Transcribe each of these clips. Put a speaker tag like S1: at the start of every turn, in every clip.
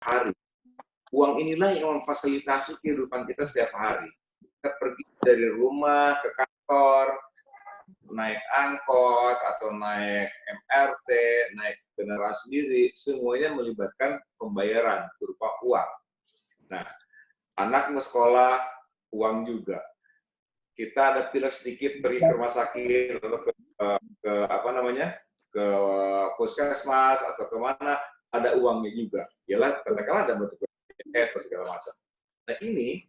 S1: hari. Uang inilah yang memfasilitasi kehidupan kita setiap hari. Kita pergi dari rumah ke kantor, naik angkot atau naik MRT, naik kendaraan sendiri, semuanya melibatkan pembayaran berupa uang. Nah, anak mau sekolah, uang juga. Kita ada pilek sedikit pergi ke rumah sakit atau ke apa namanya, ke puskesmas atau kemana, ada uangnya juga. Yalah, katakanlah ada bentuk BPJS atau segala macam. Nah ini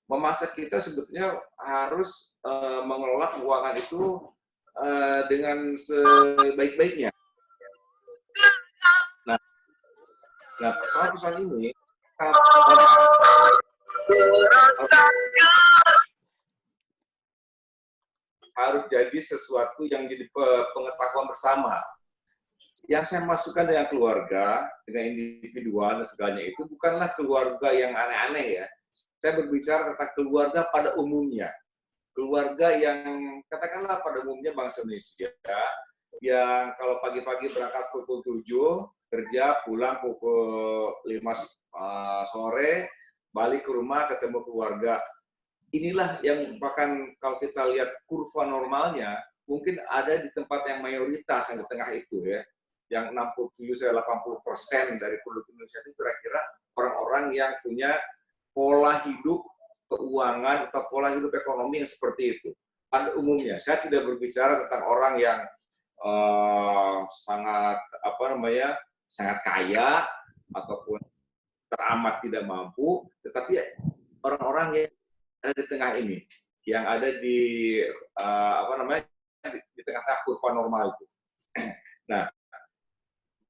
S1: memasak kita sebetulnya harus mengelola keuangan itu dengan sebaik-baiknya. Nah, persoalan-persoalan ini kita harus jadi sesuatu yang jadi pengetahuan bersama. Yang saya masukkan dengan keluarga, dengan individual dan segalanya itu bukanlah keluarga yang aneh-aneh ya. Saya berbicara tentang keluarga pada umumnya. Keluarga yang katakanlah pada umumnya bangsa Indonesia, yang kalau pagi-pagi berangkat pukul 7, kerja, pulang pukul 5 sore, balik ke rumah, ketemu keluarga. Inilah yang bahkan kalau kita lihat kurva normalnya, mungkin ada di tempat yang mayoritas yang di tengah itu ya, yang 67-80% dari penduduk Indonesia itu kira-kira orang-orang yang punya pola hidup keuangan atau pola hidup ekonomi yang seperti itu. Pada umumnya, saya tidak berbicara tentang orang yang sangat sangat kaya ataupun teramat tidak mampu, tetapi orang-orang yang ada di tengah ini, yang ada di di tengah-tengah kurva normal itu. Nah,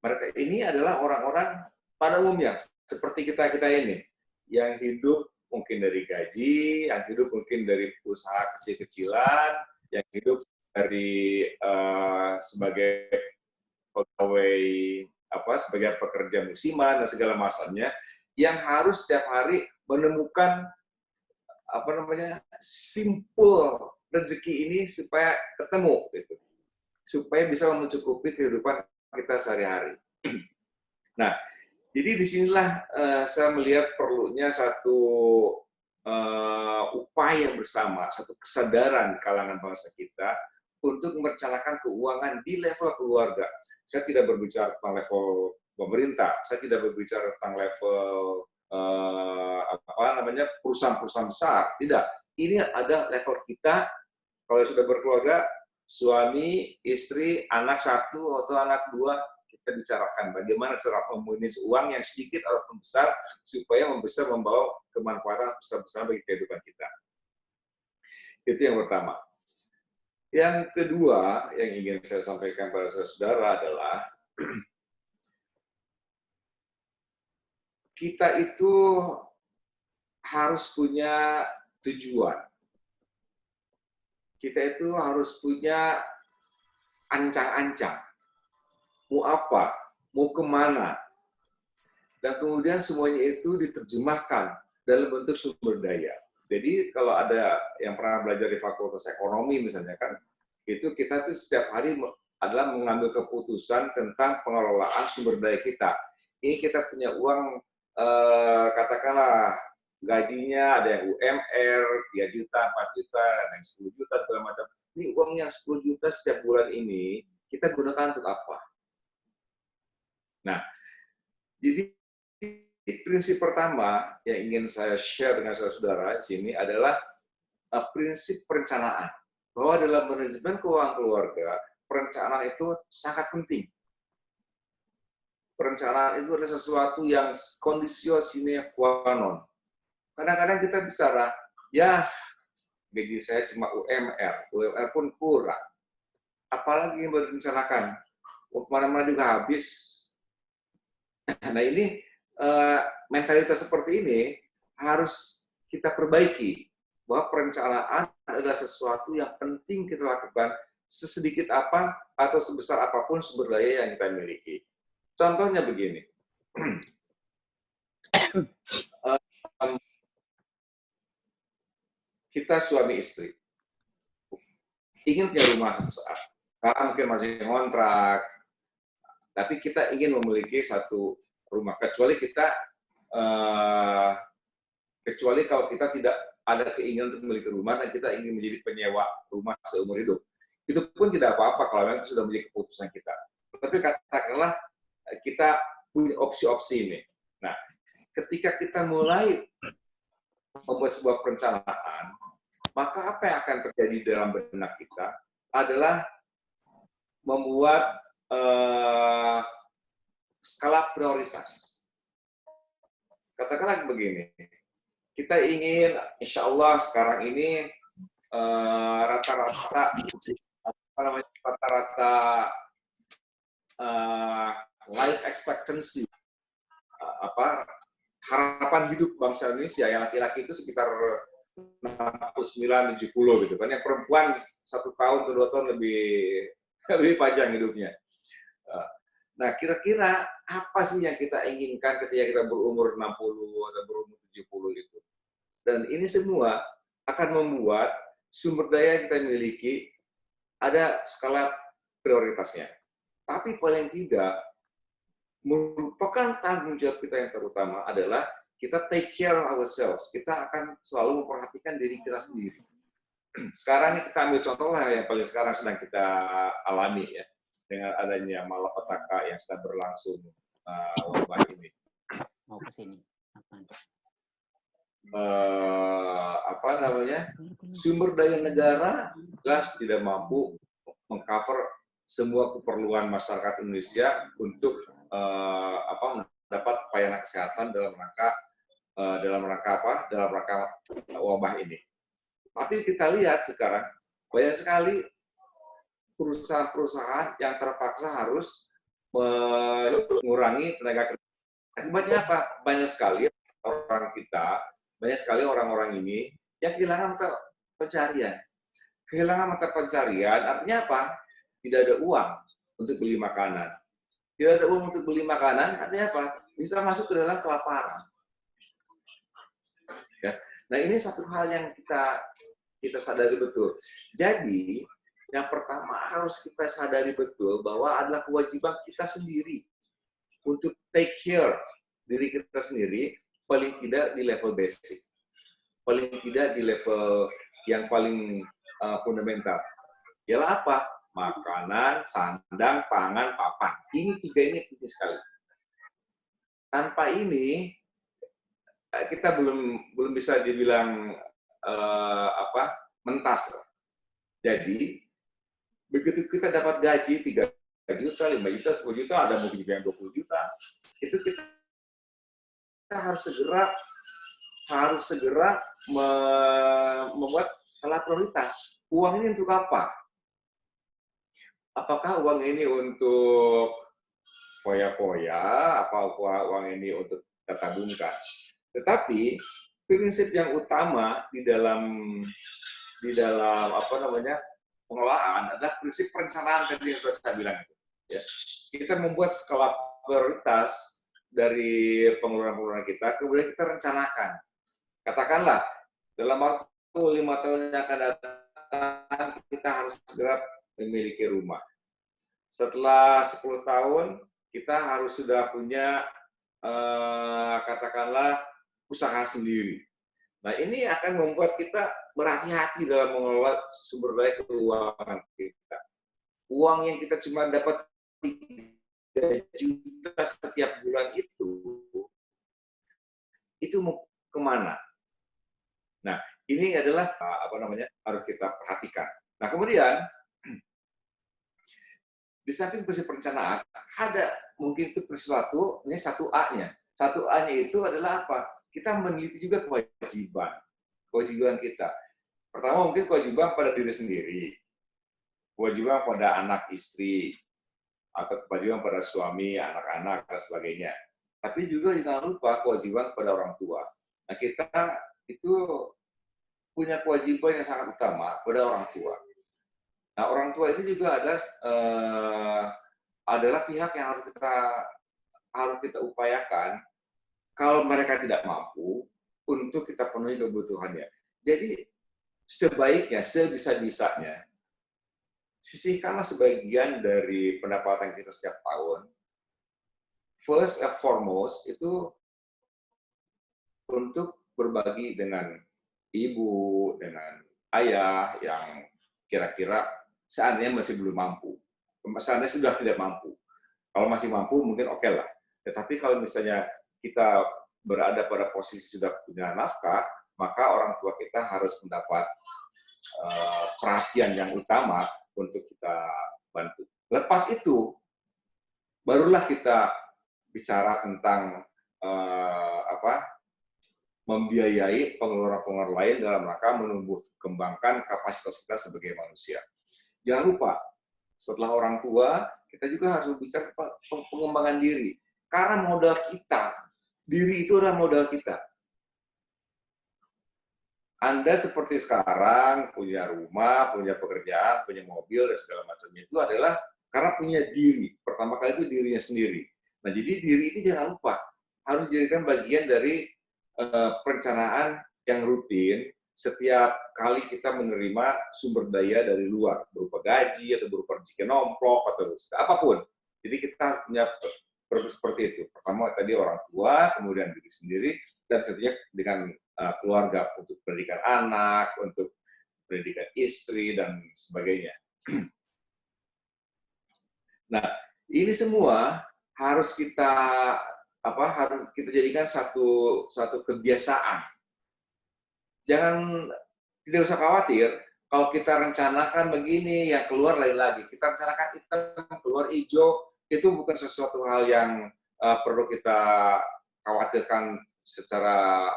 S1: mereka ini adalah orang-orang pada umumnya seperti kita ini, yang hidup mungkin dari gaji, yang hidup mungkin dari usaha kecil-kecilan, yang hidup dari sebagai pegawai sebagai pekerja musiman dan segala macamnya, yang harus setiap hari menemukan simpul rezeki ini supaya ketemu gitu, supaya bisa mencukupi kehidupan kita sehari-hari. Nah, jadi disinilah saya melihat perlunya satu upaya bersama, satu kesadaran kalangan bangsa kita untuk merencanakan keuangan di level keluarga. Saya tidak berbicara tentang level pemerintah, saya tidak berbicara tentang level perusahaan-perusahaan besar. Tidak, ini ada level kita. Kalau sudah berkeluarga, suami, istri, anak satu atau anak dua, kita bicarakan bagaimana cara memanage uang yang sedikit ataupun besar supaya membesar membawa kemanfaatan besar-besar bagi kehidupan kita. Itu yang pertama. Yang kedua yang ingin saya sampaikan pada saudara adalah kita itu harus punya tujuan. Kita itu harus punya ancang-ancang. Mau apa? Mau kemana? Dan kemudian semuanya itu diterjemahkan dalam bentuk sumber daya. Jadi kalau ada yang pernah belajar di Fakultas Ekonomi misalnya kan, itu kita tuh setiap hari adalah mengambil keputusan tentang pengelolaan sumber daya kita. Ini kita punya uang, katakanlah gajinya ada yang UMR 3 juta, 4 juta, ada yang 10 juta, segala macam. Ini uang yang 10 juta setiap bulan ini kita gunakan untuk apa? Nah, jadi prinsip pertama yang ingin saya share dengan saudara di sini adalah prinsip perencanaan. Bahwa dalam manajemen keuangan keluarga, perencanaan itu sangat penting. Perencanaan itu adalah sesuatu yang conditio sine qua non. Kadang-kadang kita bicara, ya gaji saya cuma UMR pun kurang. Apalagi yang direncanakan, kemana-mana juga habis. Nah ini mentalitas seperti ini harus kita perbaiki, bahwa perencanaan adalah sesuatu yang penting kita lakukan sesedikit apa atau sebesar apapun sumber daya yang kita miliki. Contohnya begini, kita suami istri ingin punya rumah suatu saat, karena mungkin masih kontrak, tapi kita ingin memiliki satu rumah, kecuali kita kecuali kalau kita tidak ada keinginan untuk memiliki rumah dan kita ingin menjadi penyewa rumah seumur hidup. Itu pun tidak apa-apa kalau memang itu sudah menjadi keputusan kita. Tapi katakanlah kita punya opsi-opsi ini. Nah, ketika kita mulai membuat sebuah perencanaan, maka apa yang akan terjadi dalam benak kita adalah membuat skala prioritas. Katakanlah begini, kita ingin, insya Allah sekarang ini rata-rata life expectancy, harapan hidup bangsa Indonesia yang laki-laki itu sekitar 69-70 gitu kan, yang perempuan 1 tahun atau 2 tahun lebih panjang hidupnya. Nah, kira-kira apa sih yang kita inginkan ketika kita berumur 60 atau berumur 70 itu? Dan ini semua akan membuat sumber daya yang kita miliki ada skala prioritasnya. Tapi paling tidak, merupakan tanggung jawab kita yang terutama adalah kita take care of ourselves. Kita akan selalu memperhatikan diri kita sendiri. Sekarang ini kita ambil contoh lah yang paling sekarang sedang kita alami ya, dengan adanya malapetaka yang sedang berlangsung wabah ini.
S2: Mau ke sini.
S1: Apa namanya? Sumber daya negara jelas tidak mampu mengcover semua keperluan masyarakat Indonesia untuk mendapat pelayanan kesehatan dalam rangka wabah ini. Tapi kita lihat sekarang banyak sekali perusahaan-perusahaan yang terpaksa harus mengurangi tenaga kerja. Akibatnya apa? Banyak sekali orang-orang ini yang kehilangan mata pencarian. Kehilangan mata pencarian artinya apa? Tidak ada uang untuk beli makanan. Tidak ada uang untuk beli makanan, artinya apa? Bisa masuk ke dalam kelaparan. Ya. Nah, ini satu hal yang kita sadari betul. Jadi, yang pertama harus kita sadari betul bahwa adalah kewajiban kita sendiri untuk take care diri kita sendiri, paling tidak di level basic. Paling tidak di level yang paling fundamental. Ialah apa? Makanan, sandang, pangan, papan. Ini 3 ini penting sekali. Tanpa ini kita belum bisa dibilang mentas. Jadi begitu kita dapat gaji 3 juta, 5 juta, 10 juta, ada mungkin juga yang 20 juta, itu kita harus segera membuat skala prioritas. Uang ini untuk apa? Apakah uang ini untuk foya-foya, apa uang ini untuk kita tabungkan? Tetapi prinsip yang utama di dalam pengelolaan adalah prinsip perencanaan tadi yang saya bilang itu. Ya. Kita membuat skala prioritas dari pengeluaran kita, kemudian kita rencanakan. Katakanlah dalam waktu 5 tahun yang akan datang kita harus segera memiliki rumah. Setelah 10 tahun, kita harus sudah punya, katakanlah, usaha sendiri. Nah, ini akan membuat kita berhati-hati dalam mengelola sumber daya keuangan kita. Uang yang kita cuma dapat 3 juta setiap bulan itu mau kemana? Nah, ini adalah harus kita perhatikan. Nah, kemudian di samping prinsip perencanaan, ada mungkin itu sesuatu, ini 1A-nya. 1A-nya itu adalah apa? Kita meneliti juga kewajiban kita. Pertama mungkin kewajiban pada diri sendiri, kewajiban pada anak istri, atau kewajiban pada suami, anak-anak, dan sebagainya. Tapi juga jangan lupa kewajiban pada orang tua. Nah, kita itu punya kewajiban yang sangat utama pada orang tua. Nah, orang tua itu juga adalah pihak yang harus kita upayakan kalau mereka tidak mampu untuk kita penuhi kebutuhannya. Jadi sebaiknya, sebisa-bisanya, sisihkanlah sebagian dari pendapatan kita setiap tahun. First and foremost itu untuk berbagi dengan ibu, dengan ayah yang kira-kira seandainya masih belum mampu. Seandainya sudah tidak mampu. Kalau masih mampu mungkin oke lah. Tetapi kalau misalnya kita berada pada posisi sudah punya nafkah, maka orang tua kita harus mendapat perhatian yang utama untuk kita bantu. Lepas itu, barulah kita bicara tentang membiayai pengeluaran-pengeluaran lain dalam rangka menumbuh kembangkan kapasitas kita sebagai manusia. Jangan lupa, setelah orang tua, kita juga harus bicara pengembangan diri. Karena modal kita, diri itu adalah modal kita. Anda seperti sekarang, punya rumah, punya pekerjaan, punya mobil, dan segala macamnya, itu adalah karena punya diri. Pertama kali itu dirinya sendiri. Nah, jadi diri ini jangan lupa, harus dijadikan bagian dari perencanaan yang rutin setiap kali kita menerima sumber daya dari luar, berupa gaji, atau berupa rezeki nomplok, atau apapun. Jadi kita punya seperti itu. Pertama tadi orang tua, kemudian diri sendiri, dan tentunya dengan keluarga untuk pendidikan anak, untuk pendidikan istri, dan sebagainya. Nah, ini semua harus kita jadikan satu kebiasaan. Tidak usah khawatir kalau kita rencanakan begini, yang keluar lain lagi. Kita rencanakan hitam, keluar hijau, itu bukan sesuatu hal yang perlu kita khawatirkan secara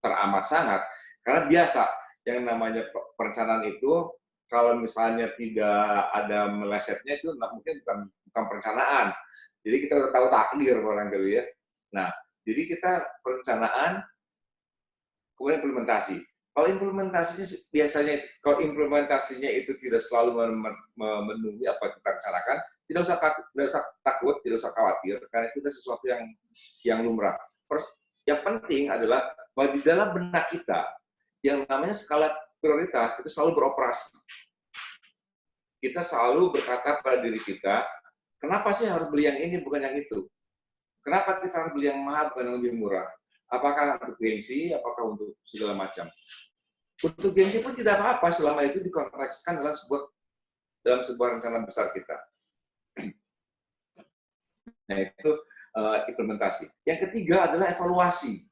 S1: teramat sangat. Karena biasa, yang namanya perencanaan itu, kalau misalnya tidak ada melesetnya, itu mungkin bukan perencanaan. Jadi kita udah tahu takdir barangkali ya. Nah, jadi kita perencanaan, kemudian implementasi. Kalau implementasinya itu tidak selalu memenuhi apa yang kita rencanakan, tidak usah takut, tidak usah khawatir, karena itu sesuatu yang lumrah. Yang penting adalah bahwa di dalam benak kita, yang namanya skala prioritas, itu selalu beroperasi. Kita selalu berkata pada diri kita, kenapa sih harus beli yang ini, bukan yang itu? Kenapa kita harus beli yang mahal, bukan yang lebih murah? Apakah untuk gengsi, apakah untuk segala macam? Untuk gengsi pun tidak apa-apa selama itu dikontekskan dalam sebuah rencana besar kita. Nah, itu implementasi. Yang ketiga adalah evaluasi.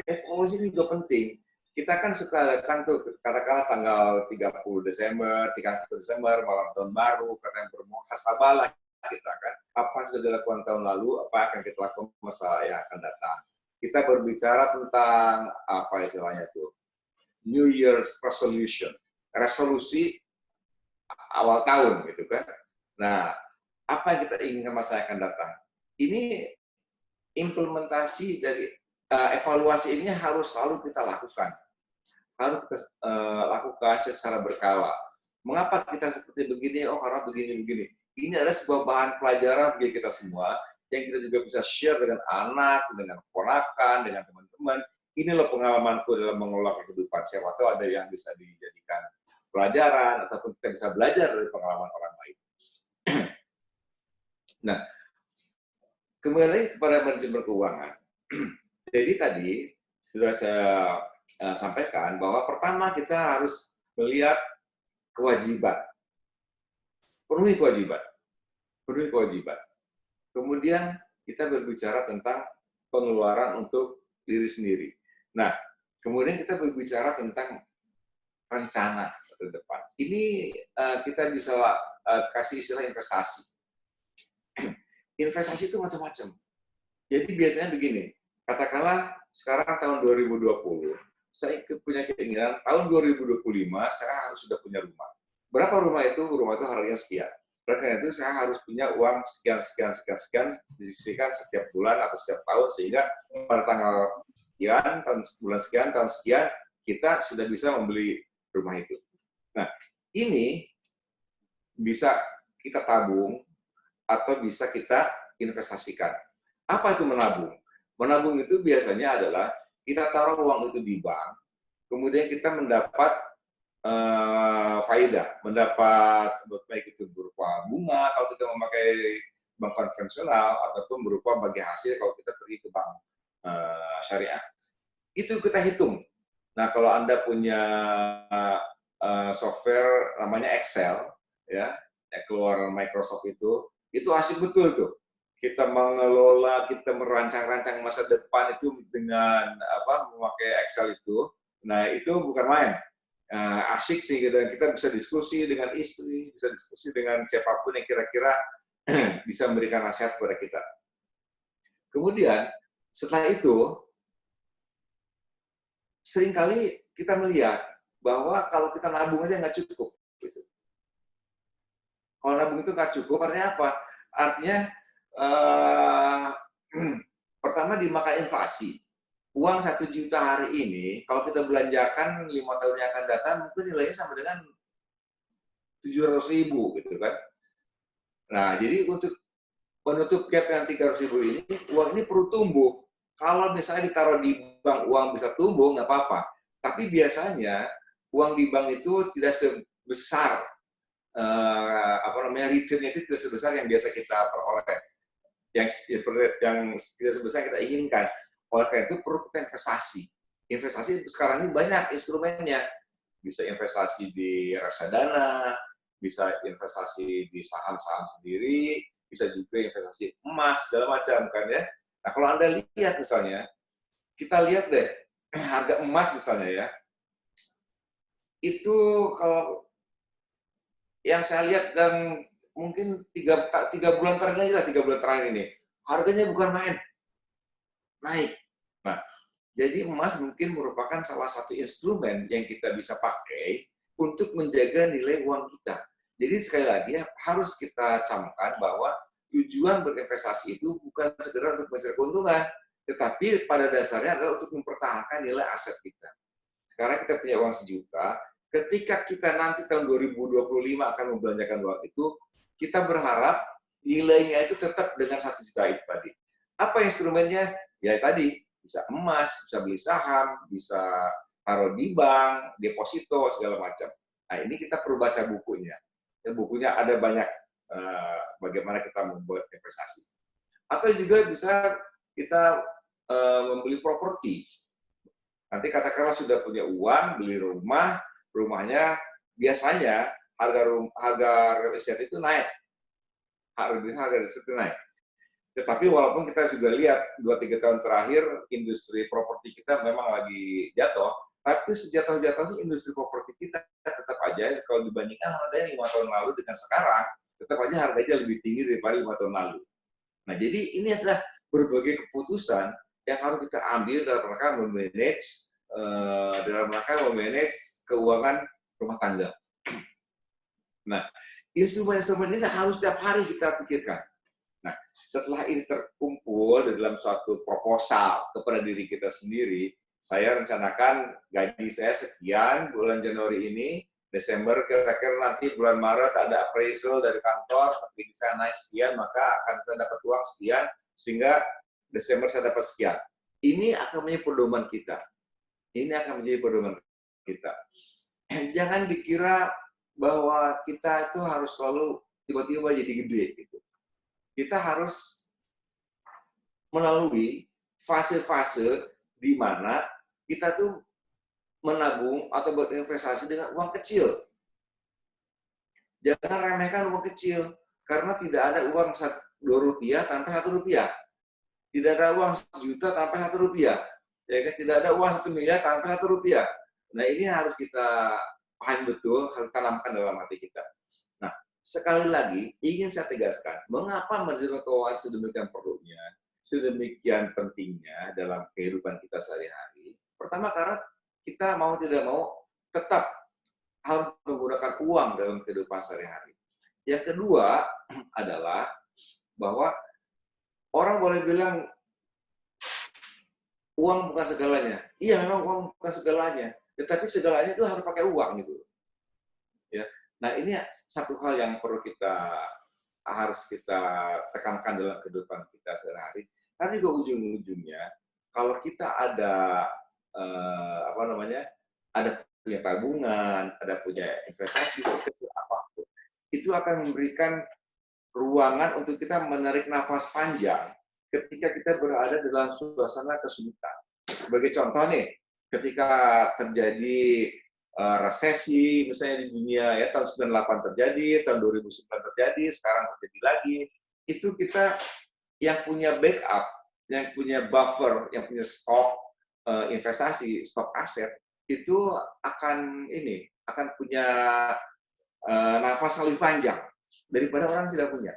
S1: Evaluasi ini juga penting. Kita kan suka datang tuh, katakanlah tanggal 30 Desember, 31 Desember, malam tahun baru, karena bermuhasabah kita kan. Apa yang sudah dilakukan tahun lalu, apa akan kita lakukan masa yang akan datang. Kita berbicara tentang, apa istilahnya itu, New Year's Resolution. Resolusi awal tahun, gitu kan. Nah, apa yang kita inginkan masa yang akan datang. Ini implementasi dari evaluasi ini harus selalu kita lakukan. Harus lakukan secara berkala. Mengapa kita seperti begini? Oh, karena begini-begini. Ini adalah sebuah bahan pelajaran bagi kita semua yang kita juga bisa share dengan anak, dengan keponakan, dengan teman-teman. Ini loh pengalamanku dalam mengelola kehidupan. Siapa tahu ada yang bisa dijadikan pelajaran, ataupun kita bisa belajar dari pengalaman orang lain. Nah, kembali lagi kepada manajemen keuangan. Jadi tadi sudah saya sampaikan bahwa pertama kita harus melihat kewajiban. Penuhi kewajiban. Penuhi kewajiban. Kemudian kita berbicara tentang pengeluaran untuk diri sendiri. Nah, kemudian kita berbicara tentang rencana ke depan. Ini kita bisa kasih istilah investasi. Investasi itu macam-macam. Jadi biasanya begini, katakanlah sekarang tahun 2020, saya punya keinginan tahun 2025 saya harus sudah punya rumah. Berapa rumah itu? Rumah itu harganya sekian. Karena itu saya harus punya uang sekian disisihkan setiap bulan atau setiap tahun sehingga pada tanggal sekian, bulan sekian, tahun sekian kita sudah bisa membeli rumah itu. Nah, ini bisa kita tabung atau bisa kita investasikan. Apa itu menabung? Menabung itu biasanya adalah kita taruh uang itu di bank, kemudian kita mendapat faedah, mendapat baik itu berupa bunga kalau kita memakai bank konvensional ataupun berupa bagi hasil kalau kita pergi ke bank syariah. Itu kita hitung. Nah, kalau Anda punya software namanya Excel, ya, keluar Microsoft itu asik betul tuh. Kita mengelola, kita merancang-rancang masa depan itu dengan memakai Excel itu. Nah, itu bukan main. Asik sih, gitu. Kita bisa diskusi dengan istri, bisa diskusi dengan siapapun yang kira-kira bisa memberikan nasihat kepada kita. Kemudian, setelah itu, seringkali kita melihat bahwa kalau kita nabung aja nggak cukup. Gitu. Kalau nabung itu nggak cukup, artinya apa? Artinya, pertama dimakan inflasi. Uang 1 juta hari ini, kalau kita belanjakan 5 tahun yang akan datang, mungkin nilainya sama dengan 700.000, gitu kan. Nah, jadi untuk menutup gap yang 300.000 ini, uang ini perlu tumbuh. Kalau misalnya ditaruh di bank, uang bisa tumbuh, nggak apa-apa. Tapi biasanya, uang di bank itu tidak sebesar, return-nya itu tidak sebesar yang biasa kita peroleh. Yang tidak sebesar yang kita inginkan. Oleh karena itu, perlu kita investasi. Investasi sekarang ini banyak instrumennya. Bisa investasi di reksadana, bisa investasi di saham-saham sendiri, bisa juga investasi emas, segala macam kan ya. Nah, kalau Anda lihat misalnya, kita lihat deh, harga emas misalnya ya, itu kalau yang saya lihat dan mungkin 3 bulan terakhir lah, 3 bulan terakhir ini, harganya bukan main, naik. Nah, jadi emas mungkin merupakan salah satu instrumen yang kita bisa pakai untuk menjaga nilai uang kita. Jadi sekali lagi harus kita camkan bahwa tujuan berinvestasi itu bukan sekedar untuk mencari keuntungan, tetapi pada dasarnya adalah untuk mempertahankan nilai aset kita. Sekarang kita punya uang 1 juta, ketika kita nanti tahun 2025 akan membelanjakan uang itu, kita berharap nilainya itu tetap dengan 1 juta itu tadi. Apa instrumennya? Ya tadi, bisa emas, bisa beli saham, bisa taruh di bank, deposito, segala macam. Nah, ini kita perlu baca bukunya. Bukunya ada banyak bagaimana kita membuat investasi. Atau juga bisa kita membeli properti. Nanti katakanlah sudah punya uang, beli rumah, rumahnya biasanya harga real estate itu naik. Harga real estate itu naik. Tetapi walaupun kita sudah lihat 2-3 tahun terakhir industri properti kita memang lagi jatuh, tapi sejatuh-jatuhnya industri properti kita tetap aja kalau dibandingkan harganya 5 tahun lalu dengan sekarang, tetap aja harganya lebih tinggi daripada 5 tahun lalu. Nah, jadi ini adalah berbagai keputusan yang harus kita ambil dalam rangka memanage keuangan rumah tangga. Nah, instrumen-instrumen ini harus setiap hari kita pikirkan. Nah, setelah ini terkumpul dalam suatu proposal kepada diri kita sendiri, saya rencanakan gaji saya sekian bulan Januari ini, Desember kira-kira nanti bulan Maret ada appraisal dari kantor, gaji saya naik sekian, maka akan saya dapat uang sekian, sehingga Desember saya dapat sekian. Ini akan menjadi pedoman kita. Ini akan menjadi pedoman kita. Jangan dikira bahwa kita itu harus selalu tiba-tiba jadi gede gitu. Kita harus melalui fase-fase di mana kita tuh menabung atau berinvestasi dengan uang kecil. Jangan remehkan uang kecil, karena tidak ada uang Rp2 tanpa Rp1. Tidak ada uang 1 juta tanpa Rp1. Ya kan? Tidak ada uang 1 miliar tanpa Rp1. Nah, ini harus kita paham betul, harus tanamkan dalam hati kita. Nah, sekali lagi, ingin saya tegaskan, mengapa manajemen keuangan sedemikian perlunya, sedemikian pentingnya dalam kehidupan kita sehari-hari. Pertama, karena kita mau tidak mau tetap harus menggunakan uang dalam kehidupan sehari-hari. Yang kedua adalah bahwa orang boleh bilang uang bukan segalanya. Iya, memang uang bukan segalanya. Tetapi segalanya itu harus pakai uang gitu. Ya. Nah, ini satu hal yang perlu harus kita tekankan dalam kehidupan kita sehari-hari. Karena juga ujung-ujungnya, kalau kita ada ada punya tabungan, ada punya investasi sekecil apapun, itu akan memberikan ruangan untuk kita menarik nafas panjang ketika kita berada dalam suasana kesulitan. Sebagai contoh nih, ketika terjadi resesi misalnya di dunia ya, tahun 98 terjadi, tahun 2009 terjadi, sekarang terjadi lagi, itu kita yang punya backup, yang punya buffer, yang punya stok investasi, stok aset, itu akan punya nafas lebih panjang daripada orang yang tidak punya.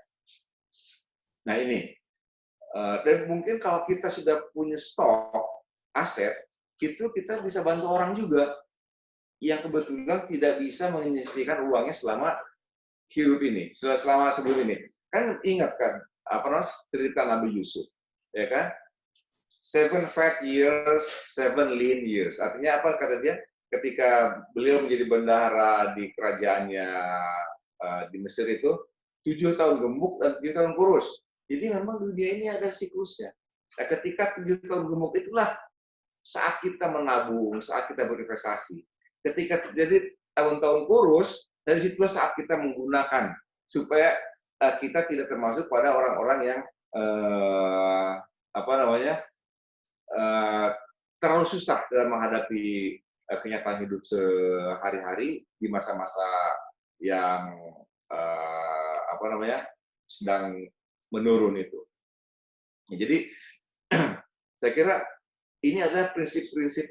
S1: Nah ini, dan mungkin kalau kita sudah punya stok aset, itu kita bisa bantu orang juga yang kebetulan tidak bisa menyisihkan uangnya selama hidup ini, selama sebelum ini. Kan ingat kan, cerita Nabi Yusuf, ya kan? 7 fat years, 7 lean years. Artinya apa kata dia? Ketika beliau menjadi bendahara di kerajaannya di Mesir itu, 7 tahun gemuk dan 7 tahun kurus. Jadi memang dunia ini ada siklusnya. Nah, ketika 7 tahun gemuk itulah saat kita menabung, saat kita berinvestasi. Ketika terjadi tahun-tahun kurus, dari situlah saat kita menggunakan supaya kita tidak termasuk pada orang-orang yang terlalu susah dalam menghadapi kenyataan hidup sehari-hari di masa-masa yang sedang menurun itu. Jadi saya kira ini adalah prinsip-prinsip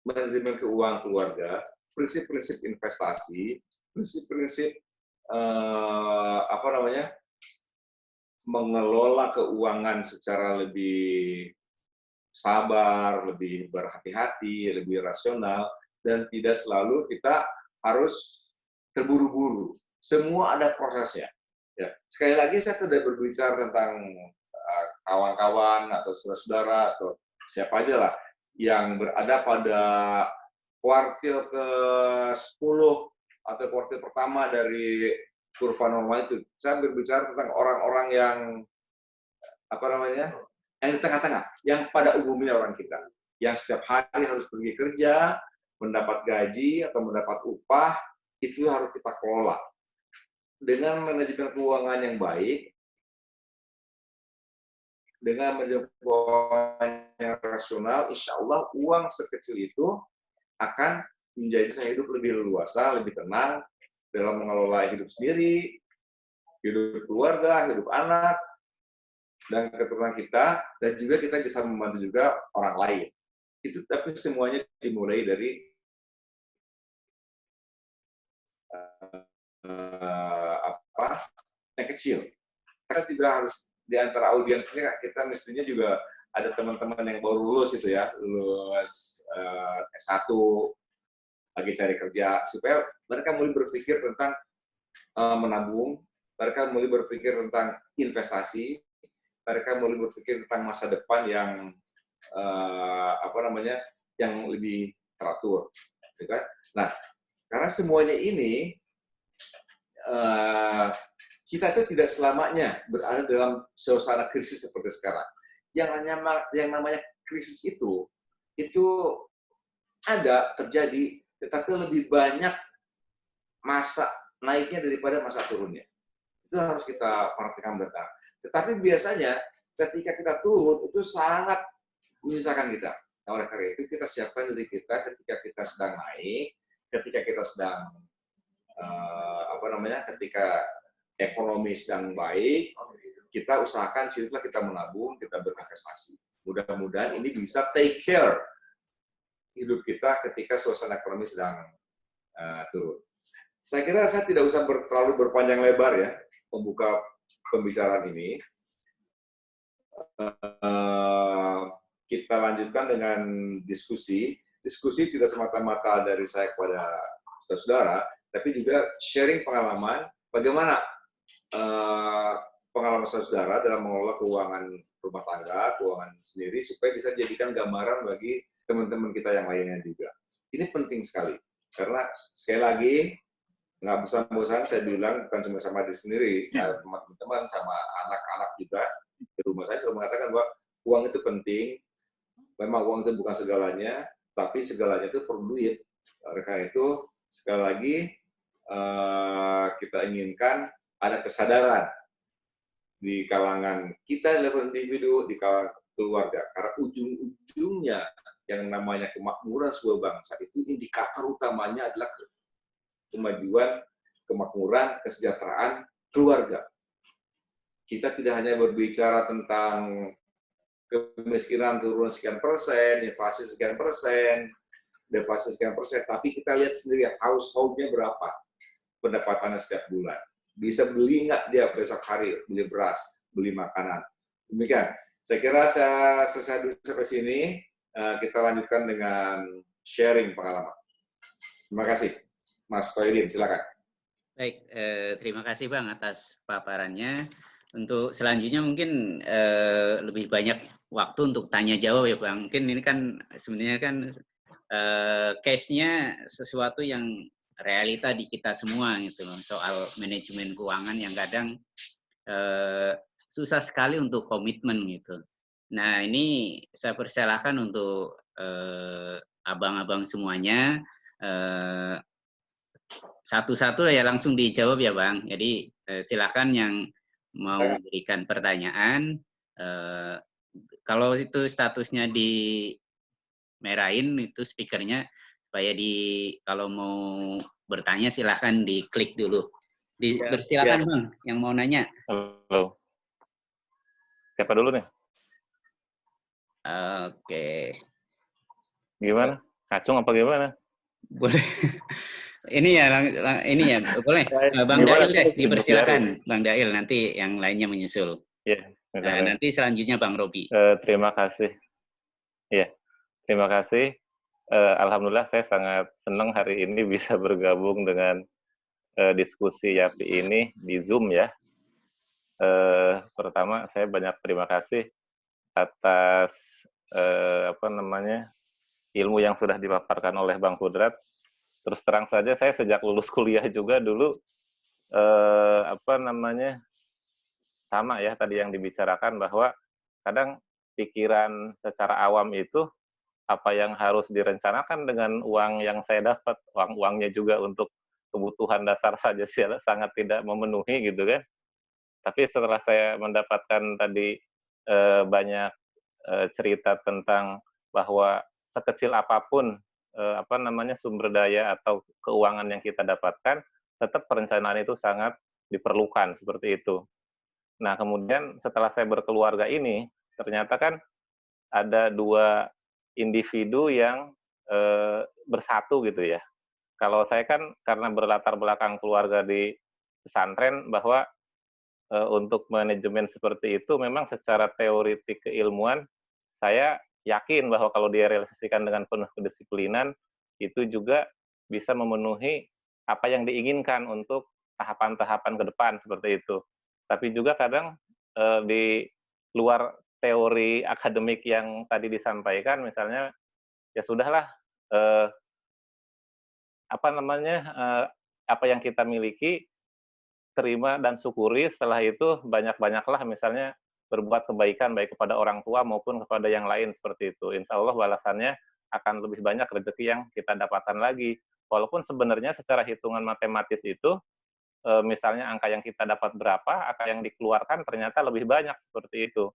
S1: manajemen keuangan keluarga, prinsip-prinsip investasi, prinsip-prinsip mengelola keuangan secara lebih sabar, lebih berhati-hati, lebih rasional, dan tidak selalu kita harus terburu-buru. Semua ada prosesnya. Ya. Sekali lagi saya tidak berbicara tentang kawan-kawan atau saudara-saudara atau siapa aja lah yang berada pada kuartil ke-10 atau kuartil pertama dari kurva normal itu. Saya berbicara tentang orang-orang yang yang di tengah-tengah, yang pada umumnya orang kita, yang setiap hari harus pergi kerja, mendapat gaji atau mendapat upah, itu harus kita kelola. Dengan manajemen keuangan yang baik, dengan manajemen keuangan yang rasional, insya Allah uang sekecil itu akan menjadi saya hidup lebih leluasa, lebih tenang dalam mengelola hidup sendiri, hidup keluarga, hidup anak, dan keturunan kita, dan juga kita bisa membantu juga orang lain. Itu tapi semuanya dimulai dari yang kecil. Kita juga harus di antara audiens ini kita mestinya juga ada teman-teman yang baru lulus itu ya, lulus S1, lagi cari kerja, supaya mereka mulai berpikir tentang menabung, mereka mulai berpikir tentang investasi, mereka mulai berpikir tentang masa depan yang yang lebih teratur, gitu kan? Nah, karena semuanya ini kita itu tidak selamanya berada dalam suasana krisis seperti sekarang. Yang namanya krisis itu ada terjadi, tetapi lebih banyak masa naiknya daripada masa turunnya. Itu harus kita perhatikan benar. Tetapi biasanya ketika kita turun itu sangat menyusahkan kita. Nah, oleh karena itu kita siapkan diri kita ketika kita sedang naik, ketika kita sedang ketika ekonomi sedang baik, kita usahakan situlah kita menabung, kita berinvestasi. Mudah-mudahan ini bisa take care hidup kita ketika suasana ekonomi sedang turun. Saya kira saya tidak usah terlalu berpanjang lebar ya membuka pembicaraan ini. Kita lanjutkan dengan diskusi. Diskusi tidak semata-mata dari saya kepada saudara, tapi juga sharing pengalaman bagaimana pengalaman saudara dalam mengelola keuangan rumah tangga, keuangan sendiri, supaya bisa dijadikan gambaran bagi teman-teman kita yang lainnya juga. Ini penting sekali, karena sekali lagi, nggak bosan-bosan saya bilang, bukan cuma sama diri sendiri, saya teman-teman, sama anak-anak juga, di rumah saya selalu mengatakan bahwa uang itu penting, memang uang itu bukan segalanya, tapi segalanya itu perlu duit. Oleh karena itu, sekali lagi, kita inginkan ada kesadaran di kalangan kita level individu, di kalangan keluarga. Karena ujung-ujungnya yang namanya kemakmuran sebuah bangsa itu indikator utamanya adalah kemajuan, kemakmuran, kesejahteraan keluarga. Kita tidak hanya berbicara tentang kemiskinan turun sekian persen, inflasi sekian persen, deflasi sekian persen, tapi kita lihat sendiri household-nya berapa pendapatannya setiap bulan. Bisa beli nggak dia besok hari, beli beras, beli makanan. Demikian. Saya kira saya selesai dulu sampai sini. Kita lanjutkan dengan sharing pengalaman. Terima kasih. Mas Toyidin, silakan.
S2: Baik, terima kasih Bang atas paparannya. Untuk selanjutnya mungkin lebih banyak waktu untuk tanya jawab ya Bang. Mungkin ini kan sebenarnya kan case-nya sesuatu yang realita di kita semua gitu loh, soal manajemen keuangan yang kadang susah sekali untuk komitmen gitu. Nah ini saya persilahkan untuk abang-abang semuanya satu-satu ya langsung dijawab ya Bang. Jadi silakan yang mau memberikan pertanyaan. Kalau itu statusnya dimerahin itu speakernya supaya kalau mau bertanya silakan diklik dulu. Silakan Bang yang mau nanya.
S3: Halo. Siapa dulu nih?
S2: Oke.
S3: Gimana? Kacung apa gimana?
S2: Boleh. Ini ya boleh. Bang Dail deh dipersilakan. Bang Dail nanti yang lainnya menyusul.
S3: Ya.
S2: Nanti selanjutnya Bang Robi.
S3: Terima kasih. Ya, terima kasih. Alhamdulillah saya sangat senang hari ini bisa bergabung dengan diskusi YAPI ini di Zoom ya. Pertama saya banyak terima kasih atas ilmu yang sudah dipaparkan oleh Bang Kudrat. Terus terang saja saya sejak lulus kuliah juga dulu sama ya tadi yang dibicarakan bahwa kadang pikiran secara awam itu apa yang harus direncanakan dengan uang yang saya dapat, uangnya juga untuk kebutuhan dasar saja sih sangat tidak memenuhi gitu kan. Tapi setelah saya mendapatkan tadi banyak cerita tentang bahwa sekecil apapun sumber daya atau keuangan yang kita dapatkan, tetap perencanaan itu sangat diperlukan seperti itu. Nah, kemudian setelah saya berkeluarga ini, ternyata kan ada 2 individu yang bersatu gitu ya. Kalau saya kan karena berlatar belakang keluarga di pesantren bahwa untuk manajemen seperti itu memang secara teoritik keilmuan saya yakin bahwa kalau dia realisasikan dengan penuh kedisiplinan itu juga bisa memenuhi apa yang diinginkan untuk tahapan-tahapan ke depan seperti itu. Tapi juga kadang di luar teori akademik yang tadi disampaikan, misalnya ya sudahlah apa yang kita miliki terima dan syukuri, setelah itu banyak-banyaklah misalnya berbuat kebaikan baik kepada orang tua maupun kepada yang lain seperti itu. Insya Allah balasannya akan lebih banyak rezeki yang kita dapatkan lagi. Walaupun sebenarnya secara hitungan matematis itu, misalnya angka yang kita dapat berapa, angka yang dikeluarkan ternyata lebih banyak seperti itu.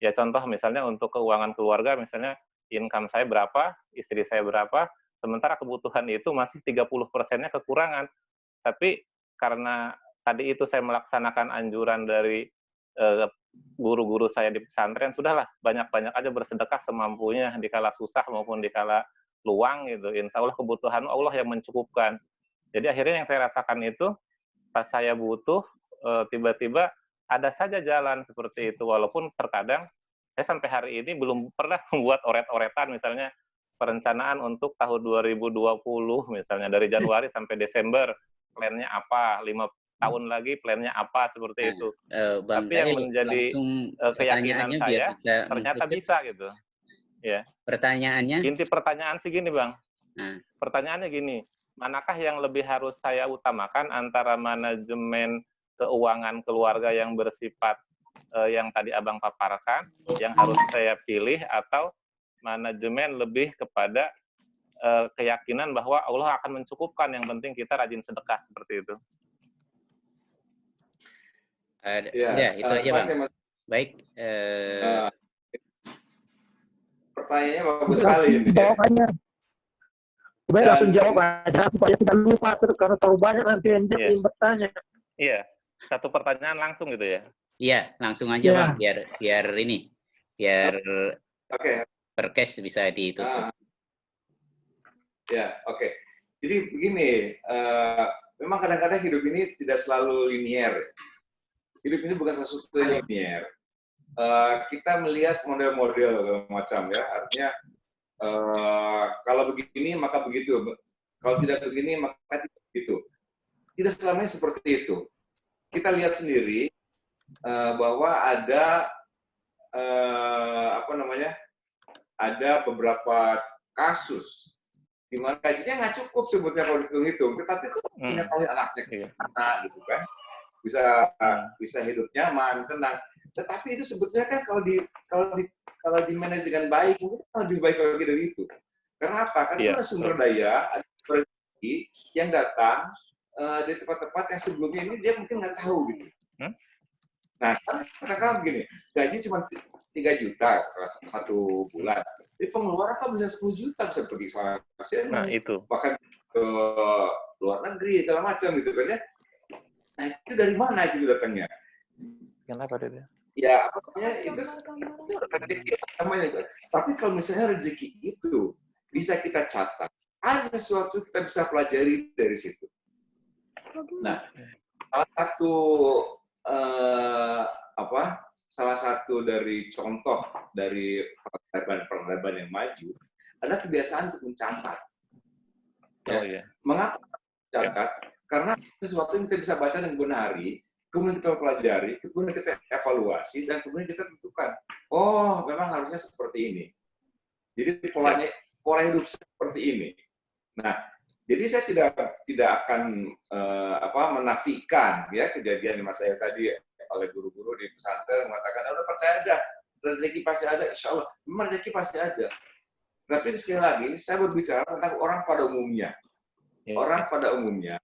S3: Ya contoh misalnya untuk keuangan keluarga, misalnya income saya berapa, istri saya berapa, sementara kebutuhan itu masih 30%-nya kekurangan. Tapi karena tadi itu saya melaksanakan anjuran dari guru-guru saya di pesantren, sudahlah banyak-banyak aja bersedekah semampunya dikala susah maupun dikala luang gitu. Insya Allah kebutuhan Allah yang mencukupkan. Jadi akhirnya yang saya rasakan itu pas saya butuh tiba-tiba ada saja jalan seperti itu, walaupun terkadang saya sampai hari ini belum pernah membuat oret-oretan misalnya perencanaan untuk tahun 2020 misalnya dari Januari sampai Desember plannya apa, 5 tahun lagi plannya apa seperti itu.
S2: Bang
S3: Tapi yang menjadi keyakinan saya ternyata bisa gitu. Ya.
S2: Pertanyaannya?
S3: Inti pertanyaan sih gini Bang. Pertanyaannya gini, manakah yang lebih harus saya utamakan antara manajemen keuangan keluarga yang bersifat yang tadi Abang paparkan, yang harus saya pilih, atau manajemen lebih kepada keyakinan bahwa Allah akan mencukupkan, yang penting kita rajin sedekah seperti itu.
S2: Ya, itu aja Bang. Baik.
S1: Pertanyaannya bagus sekali ini.
S4: Jawabannya. Coba
S1: Dan-
S4: langsung jawab aja supaya tidak lupa terus karena terlalu banyak nanti yang
S3: Iya.
S4: bertanya.
S3: Iya, satu pertanyaan langsung gitu ya.
S2: Iya, langsung aja
S4: Ya.
S2: Bang, biar ini, biar
S1: Oke.
S2: per case bisa ditutup.
S1: Ya, oke. Jadi begini, memang kadang-kadang hidup ini tidak selalu linier. Hidup ini bukan sesuatu yang linier. Kita melihat model-model segala macam ya, artinya kalau begini maka begitu, kalau tidak begini maka tidak begitu. Tidak selamanya seperti itu. Kita lihat sendiri bahwa ada ada beberapa kasus di mana gajinya nggak cukup sebetulnya kalau dihitung-hitung, tetapi kok punya kali anaknya anak gitu kan, bisa hidup nyaman, tenang. Tetapi itu sebetulnya kan kalau di manage dengan baik mungkin lebih baik lagi dari itu. Karena apa? Karena ada sumber daya, ada rezeki yang datang di tempat-tempat yang sebelumnya ini dia mungkin nggak tahu gitu. Nah, sekarang begini, gaji cuma 3 juta satu bulan. Jadi pengeluaran kan bisa 10 juta, bisa pergi sama pasien, bahkan ke luar negeri, segala macam gitu kan ya. Nah, itu dari mana itu datangnya?
S3: Kenapa dia?
S1: Ya, apa namanya, itu rezeki namanya. Tapi kalau misalnya rezeki itu bisa kita catat, ada sesuatu kita bisa pelajari dari situ. Nah, salah satu dari contoh dari peradaban yang maju adalah kebiasaan untuk mencatat. Mengapa mencatat? Karena sesuatu yang kita bisa baca dengan benar hari, kemudian kita pelajari, kemudian kita evaluasi, dan kemudian kita tentukan, oh memang harusnya seperti ini. Jadi pola hidup seperti ini. Nah, jadi saya tidak akan menafikan ya kejadian di masa tadi oleh guru-guru di pesantren mengatakan, udah percaya aja, rezeki pasti ada, insya Allah. Memang rezeki pasti ada. Tapi sekali lagi, saya berbicara tentang orang pada umumnya. Orang pada umumnya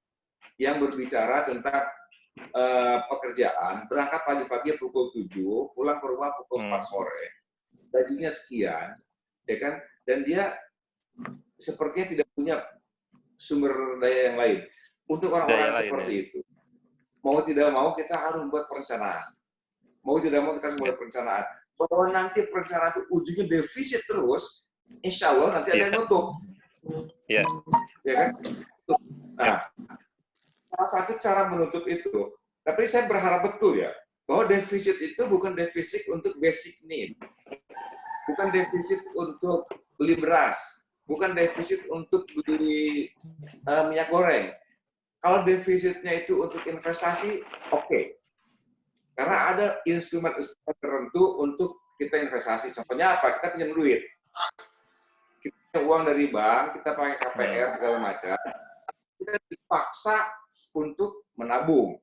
S1: yang berbicara tentang pekerjaan, berangkat pagi-pagi pukul 7, pulang ke rumah pukul 4 sore, gajinya sekian, ya kan? Dan dia sepertinya tidak punya sumber daya yang lain. Untuk orang-orang seperti itu, mau tidak mau kita harus membuat perencanaan. Mau tidak mau kita harus membuat perencanaan. Bahwa nanti perencanaan itu ujungnya defisit terus, insya Allah nanti ada yang nutup. Ya kan? Nah, salah satu cara menutup itu, tapi saya berharap betul ya, bahwa defisit itu bukan defisit untuk basic need. Bukan defisit untuk beli beras. Bukan defisit untuk beli minyak goreng. Kalau defisitnya itu untuk investasi, oke. Karena ada instrumen-instrumen tertentu untuk kita investasi. Contohnya apa? Kita pinjam duit. Kita punya uang dari bank, kita pakai KPR segala macam. Kita dipaksa untuk menabung.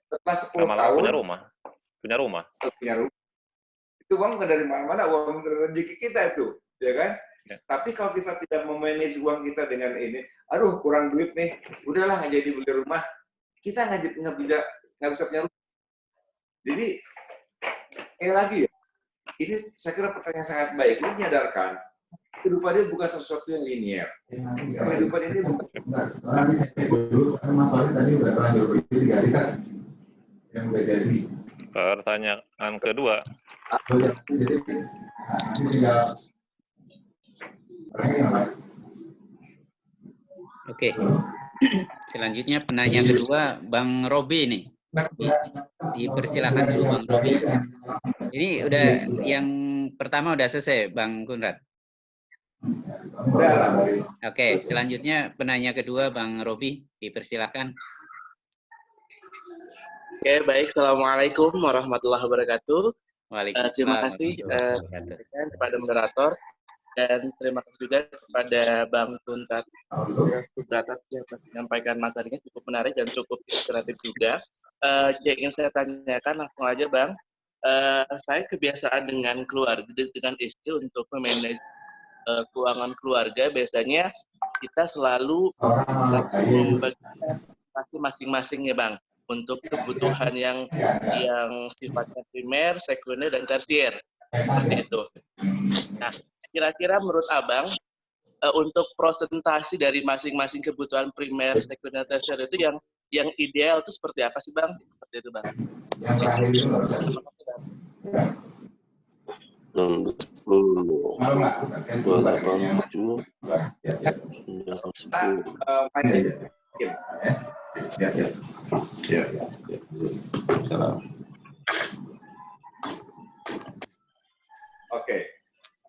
S1: Setelah 10 tahun
S3: punya rumah. Punya rumah.
S1: Itu uang bukan dari mana-mana, uang rezeki kita itu, ya kan? Tapi kalau kita tidak memanage uang kita dengan ini, aduh kurang duit nih, udahlah nggak jadi beli rumah, kita nggak bisa punya rumah. Jadi lagi ya, ini saya kira pertanyaan sangat baik. Ini menyadarkan kehidupan ini bukan sesuatu yang linier. Kehidupan ini bukan.
S3: Pertanyaan kedua.
S2: Oke. Selanjutnya penanya kedua Bang Robi nih. Dipersilakan dulu Bang Robi. Ini udah yang pertama udah selesai Bang Kunrad. Oke, selanjutnya penanya kedua Bang Robi, dipersilakan.
S5: Oke, baik. Assalamualaikum warahmatullahi wabarakatuh.
S2: Waalaikumsalam.
S5: Terima kasih kepada moderator dan terima kasih juga kepada Bang Kunrad Subrata yang menyampaikan materinya cukup menarik dan cukup inspiratif juga. Yang ingin saya tanyakan langsung aja Bang, saya kebiasaan dengan keluarga, dengan istri untuk memanage keuangan keluarga, biasanya kita selalu langsung membagikan pasti masing-masing ya Bang, untuk kebutuhan yang sifatnya primer, sekunder, dan tersier. Seperti itu. Nah, kira-kira menurut Abang, untuk presentasi dari masing-masing kebutuhan primer, sekunder, tersier itu yang ideal itu seperti apa sih, Bang? Seperti itu, Bang.
S1: Yang terakhir itu loh. Malu nggak? Main aja. Ya. Oke.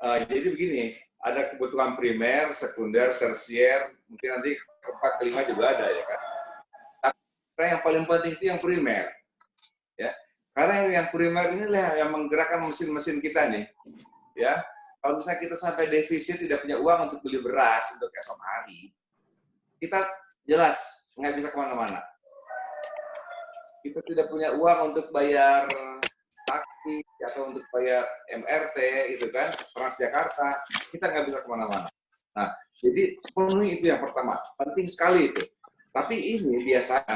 S1: Jadi begini, ada kebutuhan primer, sekunder, tersier, mungkin nanti keempat, kelima juga ada ya kan. Tapi yang paling penting itu yang primer, ya. Karena yang primer inilah yang menggerakkan mesin-mesin kita nih, ya. Kalau misalnya kita sampai defisit tidak punya uang untuk beli beras untuk esok hari, kita jelas nggak bisa kemana-mana. Kita tidak punya uang untuk bayar taksi atau untuk bayar MRT, itu kan, Transjakarta, kita nggak bisa kemana-mana. Nah, jadi penuhi itu yang pertama, penting sekali itu. Tapi ini biasanya,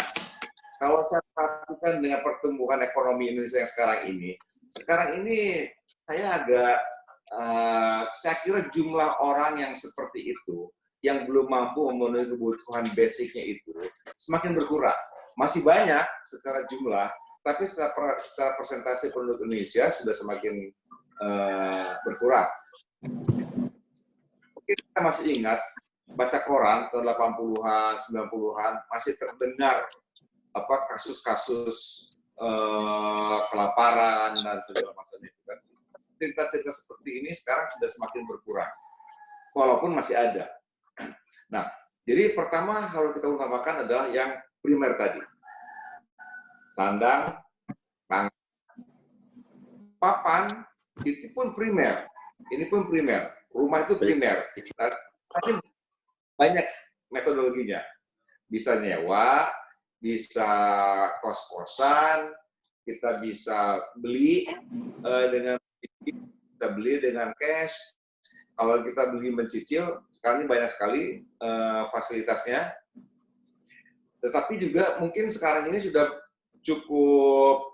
S1: kalau saya perhatikan dengan pertumbuhan ekonomi Indonesia yang sekarang ini saya agak, saya kira jumlah orang yang seperti itu, yang belum mampu memenuhi kebutuhan basicnya itu, semakin berkurang. Masih banyak secara jumlah, tapi secara persentase penduduk Indonesia sudah semakin berkurang. Mungkin kita masih ingat, baca koran tahun 80-an, 90-an, masih terdengar kasus-kasus kelaparan dan segala macam itu kan. Cerita-cerita seperti ini sekarang sudah semakin berkurang, walaupun masih ada. Nah, jadi pertama harus kita utamakan adalah yang primer tadi. Sandang, pangan, papan, itu pun primer. Ini pun primer. Rumah itu primer. Nah, tapi banyak metodologinya. Bisa nyewa, bisa kos-kosan, kita bisa beli dengan cash. Kalau kita beli mencicil, sekarang ini banyak sekali fasilitasnya. Tetapi juga mungkin sekarang ini sudah cukup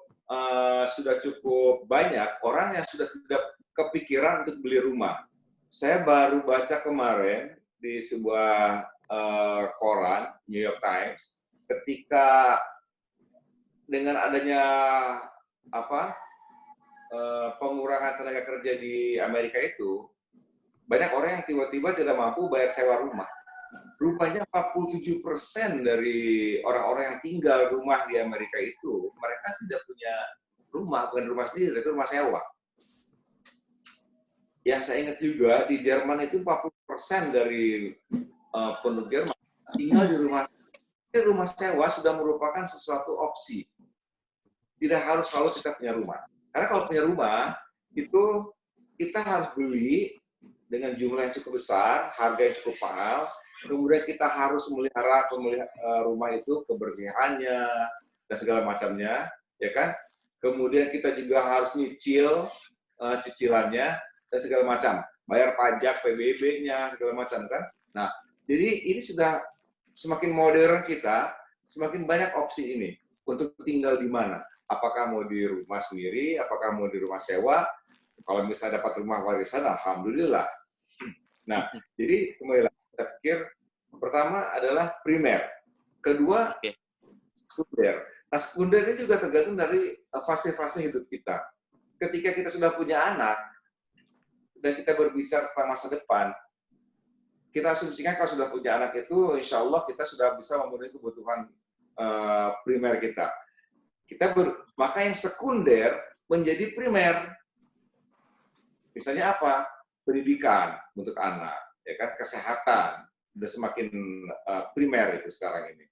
S1: banyak orang yang sudah tidak kepikiran untuk beli rumah. Saya baru baca kemarin di sebuah koran, New York Times, ketika dengan adanya pengurangan tenaga kerja di Amerika itu, banyak orang yang tiba-tiba tidak mampu bayar sewa rumah. Rupanya 47% dari orang-orang yang tinggal rumah di Amerika itu, mereka tidak punya rumah, bukan rumah sendiri, tapi rumah sewa. Yang saya ingat juga, di Jerman itu 40% dari penduduk Jerman tinggal di rumah sewa sudah merupakan sesuatu opsi. Tidak harus selalu kita punya rumah. Karena kalau punya rumah, itu kita harus beli dengan jumlah yang cukup besar, harga yang cukup mahal, kemudian kita harus memelihara rumah itu, kebersihannya, dan segala macamnya, ya kan? Kemudian kita juga harus nyicil cicilannya, dan segala macam. Bayar pajak, PBB-nya, segala macam, kan? Nah, jadi ini sudah semakin modern kita, semakin banyak opsi ini untuk tinggal di mana. Apakah mau di rumah sendiri, apakah mau di rumah sewa. Kalau misalnya dapat rumah warisan, alhamdulillah. Nah, jadi kembali lagi, saya pikir pertama adalah primer, kedua sekunder. Nah, sekunder ini juga tergantung dari fase-fase hidup kita. Ketika kita sudah punya anak dan kita berbicara tentang masa depan, kita asumsikan kalau sudah punya anak itu, insya Allah kita sudah bisa memenuhi kebutuhan primer kita. Maka yang sekunder menjadi primer. Misalnya apa? Pendidikan untuk anak, ya kan? Kesehatan sudah semakin primer itu sekarang ini.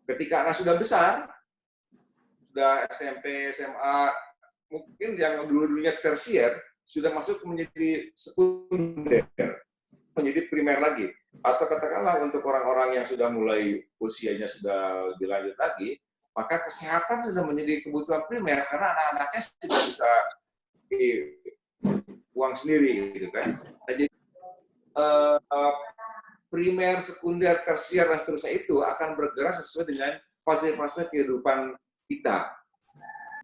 S1: Ketika anak sudah besar, sudah SMP, SMA, mungkin yang dulu-dulunya tersier sudah masuk menjadi sekunder, menjadi primer lagi. Atau katakanlah untuk orang-orang yang sudah mulai usianya sudah lebih lanjut lagi, maka kesehatan sudah menjadi kebutuhan primer karena anak-anaknya sudah bisa uang sendiri, gitu kan. Nah, jadi primer, sekunder, tersier dan seterusnya itu akan bergerak sesuai dengan fase-fase kehidupan kita.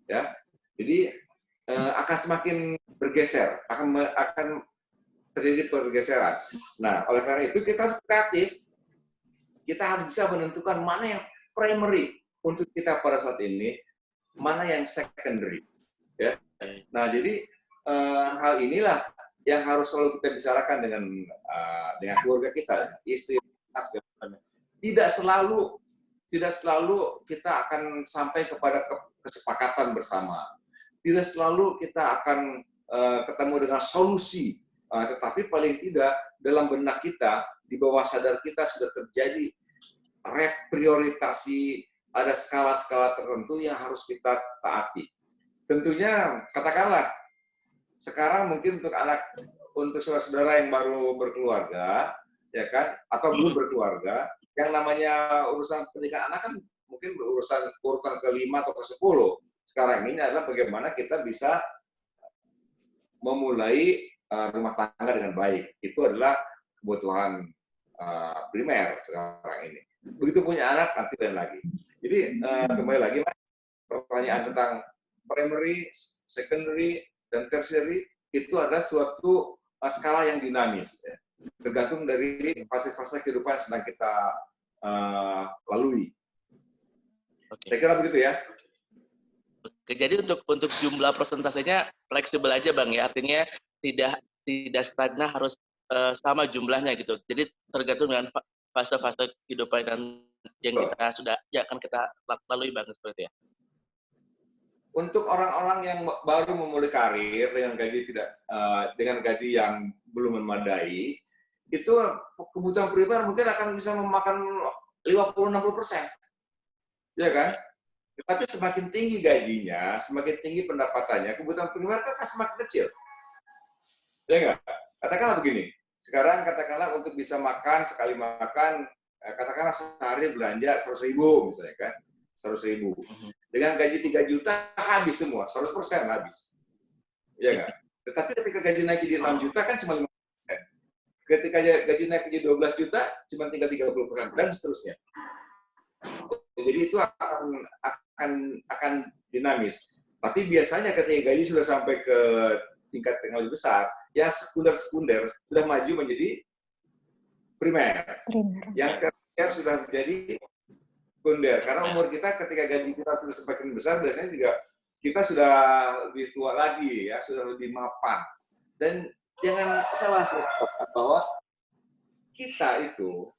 S1: Ya, Jadi akan semakin bergeser, akan terjadi pergeseran. Nah, oleh karena itu kita harus kreatif. Kita harus bisa menentukan mana yang primary untuk kita pada saat ini, mana yang secondary. Ya. Nah, jadi hal inilah yang harus selalu kita bicarakan dengan keluarga kita, istri, anak. Tidak selalu kita akan sampai kepada kesepakatan bersama. Tidak selalu kita akan ketemu dengan solusi, tetapi paling tidak dalam benak kita, di bawah sadar kita sudah terjadi reprioritasi, ada skala-skala tertentu yang harus kita taati. Tentunya, katakanlah, sekarang mungkin untuk saudara-saudara yang baru berkeluarga, ya kan, atau belum berkeluarga, yang namanya urusan pernikahan anak kan mungkin urutan ke-5 atau ke-10. Sekarang ini adalah bagaimana kita bisa memulai rumah tangga dengan baik. Itu adalah kebutuhan primer sekarang ini. Begitu punya anak, nanti dan lagi. Jadi, kembali lagi, pertanyaan tentang primary, secondary, dan tertiary, itu adalah suatu skala yang dinamis. Ya. Tergantung dari fase-fase kehidupan yang sedang kita lalui.
S5: Oke.
S1: Saya kira begitu ya.
S5: Oke, jadi untuk jumlah persentasenya fleksibel aja Bang ya, artinya tidak stagnan harus sama jumlahnya gitu. Jadi tergantung dengan fase-fase kehidupan yang akan kita lalui Bang, seperti ya.
S1: Untuk orang-orang yang baru memulai karir dengan gaji yang belum memadai, itu kebutuhan primer mungkin akan bisa memakan 50-60%. Ya kan? Tapi semakin tinggi gajinya, semakin tinggi pendapatannya, kebutuhan primer kan akan semakin kecil. Ya enggak? Katakanlah begini, sekarang katakanlah untuk bisa makan, sekali makan, katakanlah sehari belanja 100.000 misalnya kan, 100.000. Dengan gaji 3 juta, habis semua, 100% habis. Ya enggak? Tetapi ketika gaji naik jadi 6 juta kan cuma 5%. Ketika gaji naik jadi 12 juta, cuma tinggal 30%, dan seterusnya. Jadi itu akan dinamis. Tapi biasanya ketika gaji sudah sampai ke tingkat yang lebih besar, ya sekunder sudah maju menjadi primer. Yang tersier sudah menjadi sekunder. Karena umur kita ketika gaji kita sudah semakin besar, biasanya juga kita sudah lebih tua lagi, ya sudah lebih mapan. Dan jangan salah bahwa kita itu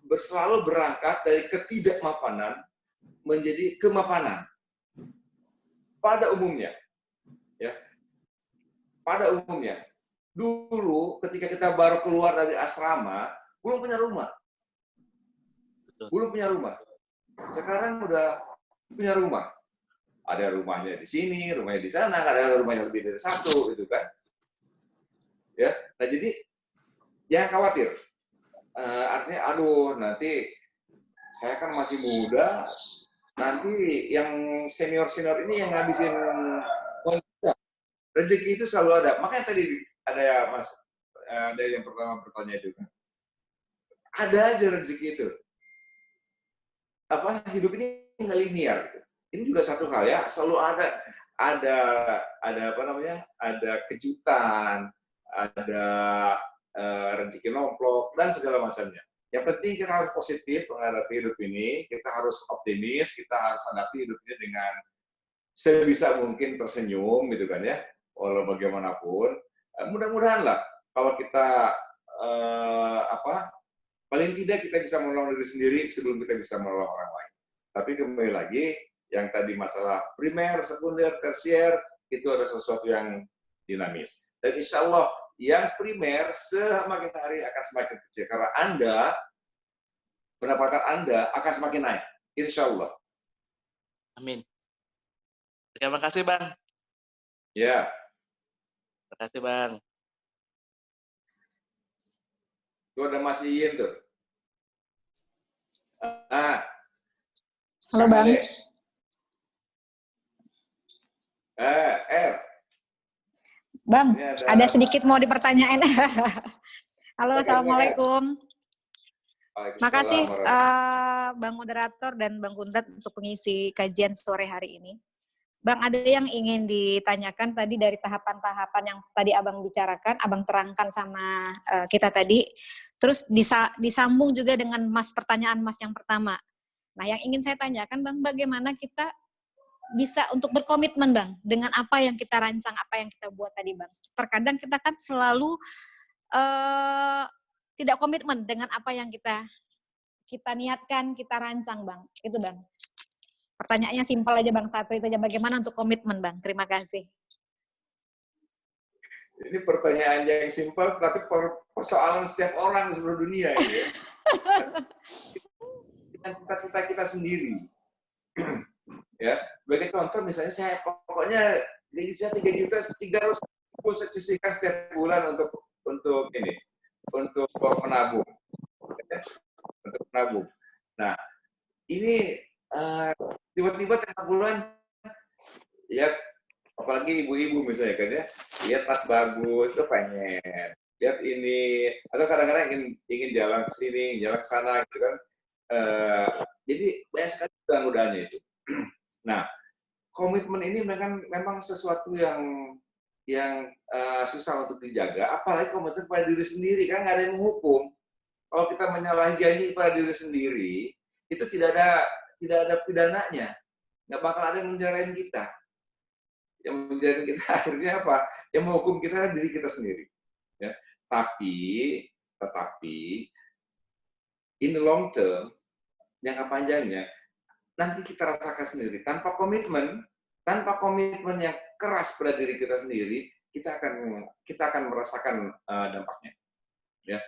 S1: selalu berangkat dari ketidakmapanan menjadi kemapanan. Pada umumnya, ya. Pada umumnya, dulu ketika kita baru keluar dari asrama, belum punya rumah. Belum punya rumah. Sekarang udah punya rumah. Ada rumahnya di sini, rumahnya di sana, ada rumahnya lebih dari satu, gitu kan. Ya, nah jadi jangan khawatir. Artinya, aduh nanti saya kan masih muda, nanti yang senior-senior ini yang ngabisin rezeki itu selalu ada. Makanya tadi ada ya Mas, dari yang pertama bertanya itu kan. Ada aja rezeki itu. Hidup ini nggak linear. Gitu. Ini juga satu hal ya, selalu ada kejutan, ada rezeki nomplok dan segala macamnya. Yang penting kita harus positif menghadapi hidup ini, kita harus optimis, kita harus hadapi hidup ini dengan sebisa mungkin tersenyum gitu kan ya, walau bagaimanapun. Mudah-mudahan lah kalau kita paling tidak kita bisa menolong diri sendiri sebelum kita bisa menolong orang lain. Tapi kembali lagi, yang tadi masalah primer, sekunder, tersier, itu ada sesuatu yang dinamis. Dan insya Allah, yang primer semakin hari akan semakin kecil. Karena pendapatan Anda akan semakin naik. Insya Allah.
S5: Amin. Terima kasih, Bang.
S1: Ya.
S5: Terima kasih, Bang.
S1: Itu ada Mas Iin tuh.
S6: Halo, Bang. Bang, ada sedikit mau dipertanyain. Halo, assalamualaikum. Makasih Bang Moderator dan Bang Kuntat untuk pengisi kajian sore hari ini. Bang, ada yang ingin ditanyakan tadi dari tahapan-tahapan yang tadi Abang bicarakan, Abang terangkan sama kita tadi. Terus disambung juga dengan pertanyaan Mas yang pertama. Nah, yang ingin saya tanyakan, Bang, bagaimana kita bisa untuk berkomitmen, Bang, dengan apa yang kita rancang, apa yang kita buat tadi, Bang. Terkadang kita kan selalu tidak komitmen dengan apa yang kita niatkan, kita rancang, Bang. Itu, Bang. Pertanyaannya simpel aja, Bang, satu itu aja. Bagaimana untuk komitmen, Bang? Terima kasih.
S1: Ini pertanyaan yang simpel, tapi persoalan setiap orang di seluruh dunia. Ya. Dengan cita-cita kita sendiri. Ya, sebagai contoh, misalnya saya pokoknya gaji saya 3 juta, 300 saya sisihkan setiap bulan untuk menabung. Ya, untuk menabung. Nah, ini tiba-tiba tengah bulan, ya apalagi ibu-ibu misalnya kan ya, lihat tas bagus, tuh pengen, lihat ini, atau kadang-kadang ingin jalan ke sini, jalan ke sana gitu kan. Jadi banyak sekali godaan-godaannya itu. Nah, komitmen ini memang sesuatu yang susah untuk dijaga, apalagi komitmen pada diri sendiri, kan nggak ada yang menghukum. Kalau kita menyalahi janji pada diri sendiri, itu tidak ada pidananya, nggak bakal ada yang menjarain kita. Yang menjarain kita akhirnya apa? Yang menghukum kita adalah diri kita sendiri. Ya. Tetapi in the long term, jangka panjangnya, nanti kita rasakan sendiri. Tanpa komitmen yang keras pada diri kita sendiri, kita akan merasakan dampaknya. Ya.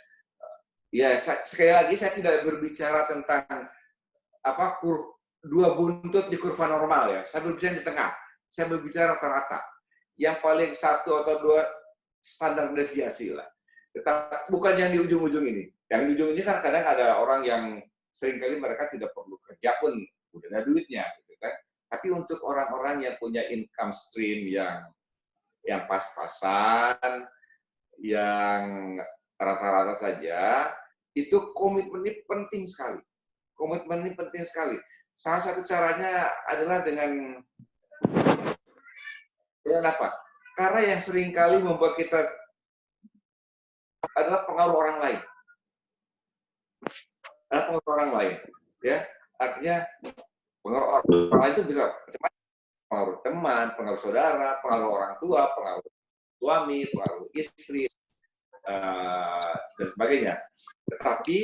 S1: Ya, sekali lagi saya tidak berbicara tentang dua buntut di kurva normal ya. Saya berbicara di tengah. Saya berbicara rata-rata. Yang paling 1 atau 2 standar deviasi lah. Bukan yang di ujung-ujung ini. Yang di ujung ini kan kadang ada orang yang seringkali mereka tidak perlu kerja pun udah ada duitnya, gitu kan. Tapi untuk orang-orang yang punya income stream yang pas-pasan, yang rata-rata saja, itu komitmen ini penting sekali. Komitmen ini penting sekali. Salah satu caranya adalah dengan apa? Karena yang seringkali membuat kita adalah pengaruh orang lain. Pengaruh orang lain, ya. Artinya pengaruh orang lain itu bisa macam-macam. Pengaruh teman, pengaruh saudara, pengaruh orang tua, pengaruh suami, pengaruh istri, dan sebagainya. Tetapi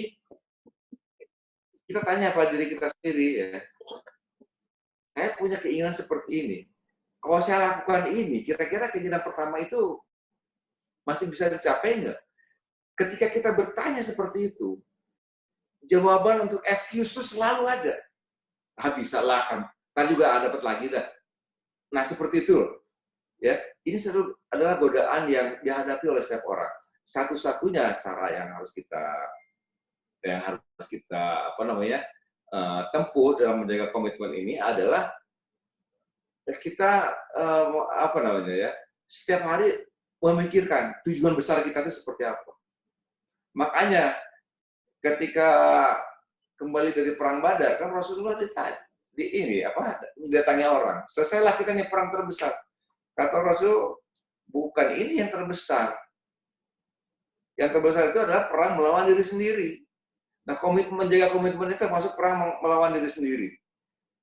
S1: kita tanya pada diri kita sendiri, ya, saya punya keinginan seperti ini. Kalau saya lakukan ini, kira-kira keinginan pertama itu masih bisa dicapai nggak? Ketika kita bertanya seperti itu, jawaban untuk excuse selalu ada. Bisa lah, kan juga dapat lagi dah. Nah, seperti itu loh. Ya, ini adalah godaan yang dihadapi oleh setiap orang. Satu-satunya cara yang harus kita tempuh dalam menjaga komitmen ini adalah kita setiap hari memikirkan tujuan besar kita itu seperti apa. Makanya ketika kembali dari perang Badar, kan Rasulullah didatangi orang. Selesailah kita nih perang terbesar. Kata Rasul, bukan ini yang terbesar. Yang terbesar itu adalah perang melawan diri sendiri. Nah, menjaga komitmen itu termasuk perang melawan diri sendiri.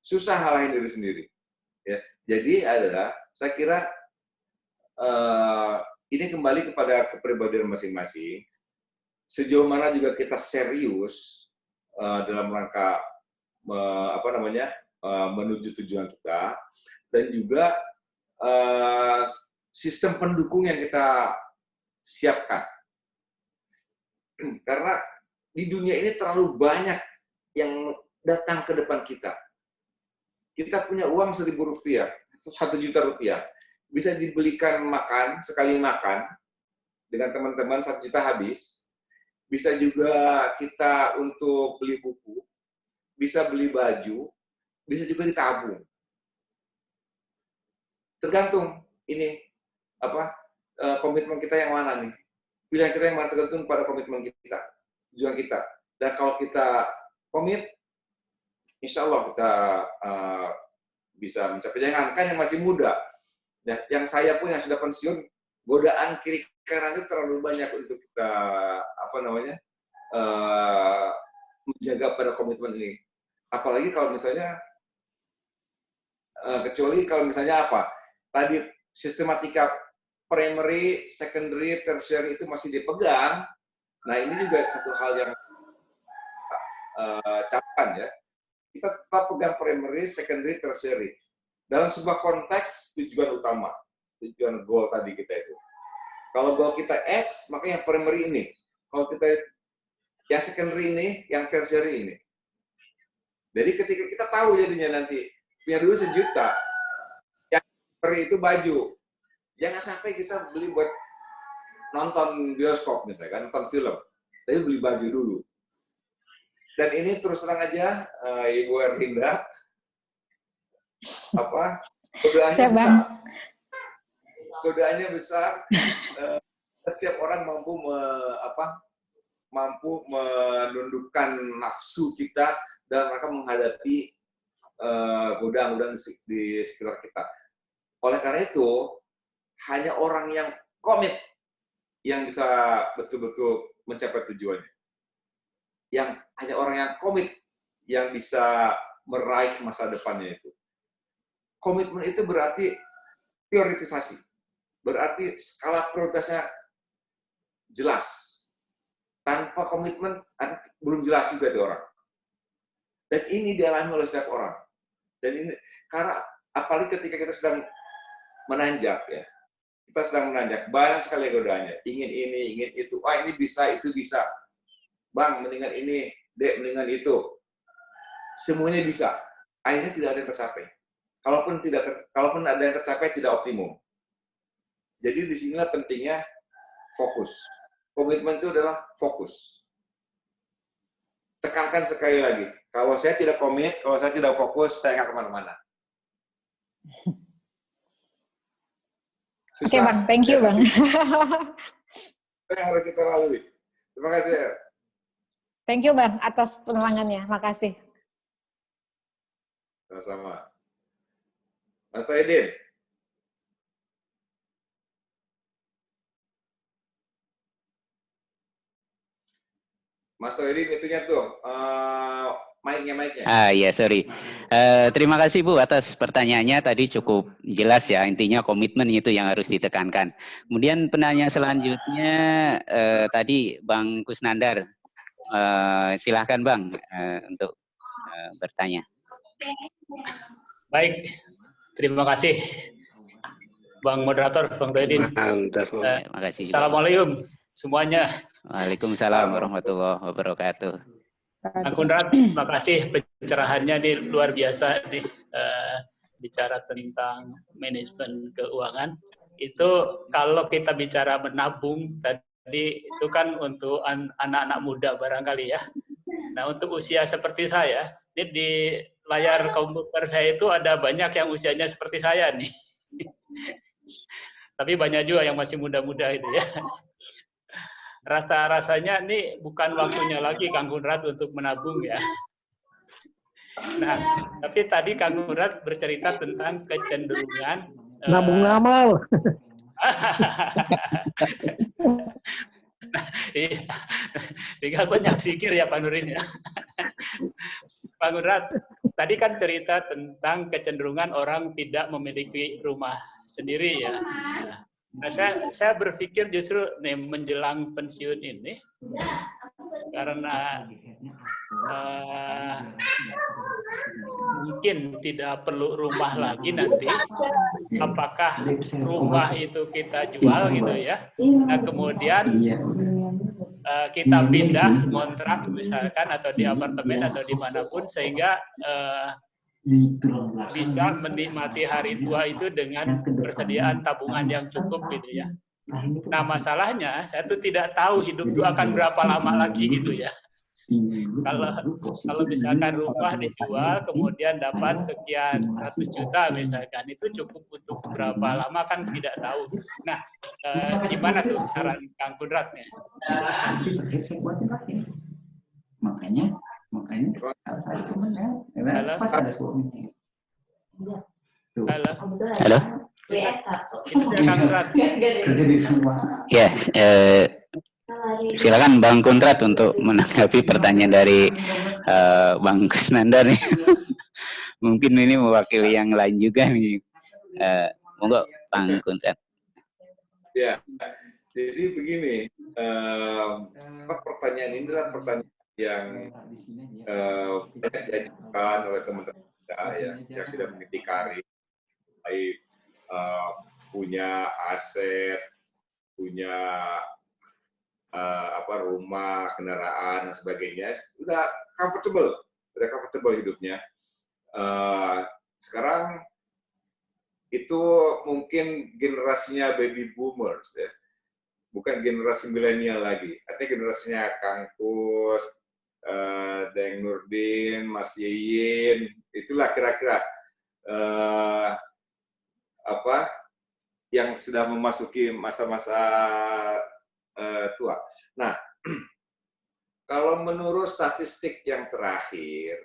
S1: Susah ngalahin diri sendiri. Ya. Jadi saya kira ini kembali kepada kepribadian masing-masing. Sejauh mana juga kita serius dalam rangka menuju tujuan kita, dan juga sistem pendukung yang kita siapkan. Karena di dunia ini terlalu banyak yang datang ke depan kita. Kita punya uang Rp1.000, Rp1.000.000. Bisa dibelikan sekali makan, dengan teman-teman 1 juta habis. Bisa juga kita untuk beli buku, bisa beli baju, bisa juga ditabung. Tergantung ini komitmen kita yang mana nih. Pilihan kita yang mana tergantung pada komitmen kita, tujuan kita. Dan kalau kita komit, insya Allah kita bisa mencapai. Jangankan yang masih muda, ya, yang saya pun yang sudah pensiun, godaan kiri kanan itu terlalu banyak untuk kita menjaga pada komitmen ini. Apalagi kalau misalnya kecuali kalau misalnya tadi sistematika primary, secondary, tertiary itu masih dipegang. Nah, ini juga satu hal yang catatan ya. Kita tetap pegang primary, secondary, tertiary. Dalam sebuah konteks tujuan utama, tujuan goal tadi kita itu. Kalau goal kita X, maka yang primary ini. Kalau kita yang secondary ini, yang tertiary ini. Jadi ketika kita tahu jadinya nanti punya dulu 1 juta, yang primary itu baju. Jangan sampai kita beli buat nonton bioskop misalnya, nonton film. Tapi beli baju dulu. Dan ini terus terang aja, Ibu Erlinda, godaannya besar. Godaannya besar. Setiap orang mampu menundukkan nafsu kita dan mereka menghadapi godaan-godaan di sekitar kita. Oleh karena itu, hanya orang yang komit yang bisa betul-betul mencapai tujuannya. Hanya orang yang komit yang bisa meraih masa depannya itu. Komitmen itu berarti prioritisasi. Berarti skala prioritasnya jelas. Tanpa komitmen, belum jelas juga itu orang. Dan ini dialami oleh setiap orang. Dan ini karena apalagi ketika kita sedang menanjak ya. Kita sedang menanjak, banyak sekali godaannya. Ingin ini, ingin itu. Ini bisa, itu bisa. Bang, mendingan ini. Dek, mendingan itu. Semuanya bisa. Akhirnya tidak ada yang tercapai. Kalaupun ada yang tercapai, tidak optimum. Jadi disinilah pentingnya fokus. Komitmen itu adalah fokus. Tekankan sekali lagi. Kalau saya tidak komit, kalau saya tidak fokus, saya nggak kemana-mana.
S6: Oke, Bang. Thank you, Bang.
S1: Yang harus kita lalui. Terima kasih.
S6: Thank you, Bang, atas penerangannya. Makasih.
S1: Sama-sama. Mas Taidin. Mas Taidin itunya tuh, mic-nya.
S2: Iya, sorry. Terima kasih Bu atas pertanyaannya, tadi cukup jelas ya, intinya komitmen itu yang harus ditekankan. Kemudian penanya selanjutnya tadi Bang Kusnandar, silahkan Bang untuk bertanya.
S7: Baik, terima kasih Bang Moderator, Bang Taidin.
S2: Terima kasih.
S7: Assalamualaikum semuanya.
S2: Waalaikumsalam warahmatullahi wabarakatuh.
S7: Bang Konrad, terima kasih pencerahannya ini luar biasa nih, bicara tentang manajemen keuangan. Itu kalau kita bicara menabung tadi itu kan untuk anak-anak muda barangkali ya. Nah untuk usia seperti saya, ini di layar komputer saya itu ada banyak yang usianya seperti saya nih. Tapi banyak juga yang masih muda-muda itu ya. Rasa-rasanya ini bukan waktunya lagi Kang Konrad untuk menabung ya. Nah, tapi tadi Kang Konrad bercerita tentang kecenderungan
S4: nabung ngamal.
S7: Iya, tinggal banyak zikir ya Pak Nurin ya. Pak Konrad, tadi kan cerita tentang kecenderungan orang tidak memiliki rumah sendiri ya. Nah, saya berpikir justru nih, menjelang pensiun ini, karena mungkin tidak perlu rumah lagi nanti, apakah rumah itu kita jual gitu ya, nah kemudian kita pindah kontrak misalkan atau di apartemen atau dimanapun sehingga bisa menikmati hari tua itu dengan persediaan tabungan yang cukup gitu ya. Nah masalahnya saya tuh tidak tahu hidup itu akan berapa lama lagi gitu ya. Kalau misalkan rumah dijual kemudian dapat sekian ratus juta misalkan, itu cukup untuk berapa lama kan tidak tahu. Nah gimana tuh saran Kang Konradnya?
S8: Makanya harus ada temennya, pas ada suaminya.
S7: Halo.
S2: Halo.
S7: Itu saya Kang Rat.
S2: Ya, silakan Bang Kuntrat untuk menanggapi pertanyaan dari Bang Kusnandar nih. Mungkin ini mewakili yang lain juga nih. Monggo Bang Kuntrat.
S1: Ya, jadi begini, pertanyaan ini adalah pertanyaan yang banyak diajukan oleh teman-teman kita yang sudah meniti karir, baik punya aset, punya rumah, kendaraan dan sebagainya, udah comfortable hidupnya. Sekarang itu mungkin generasinya baby boomers ya, bukan generasi milenial lagi. Artinya generasinya Kang Kus, Deng Nurdin, Mas Yeyin, itulah kira-kira yang sudah memasuki masa-masa tua. Nah, kalau menurut statistik yang terakhir,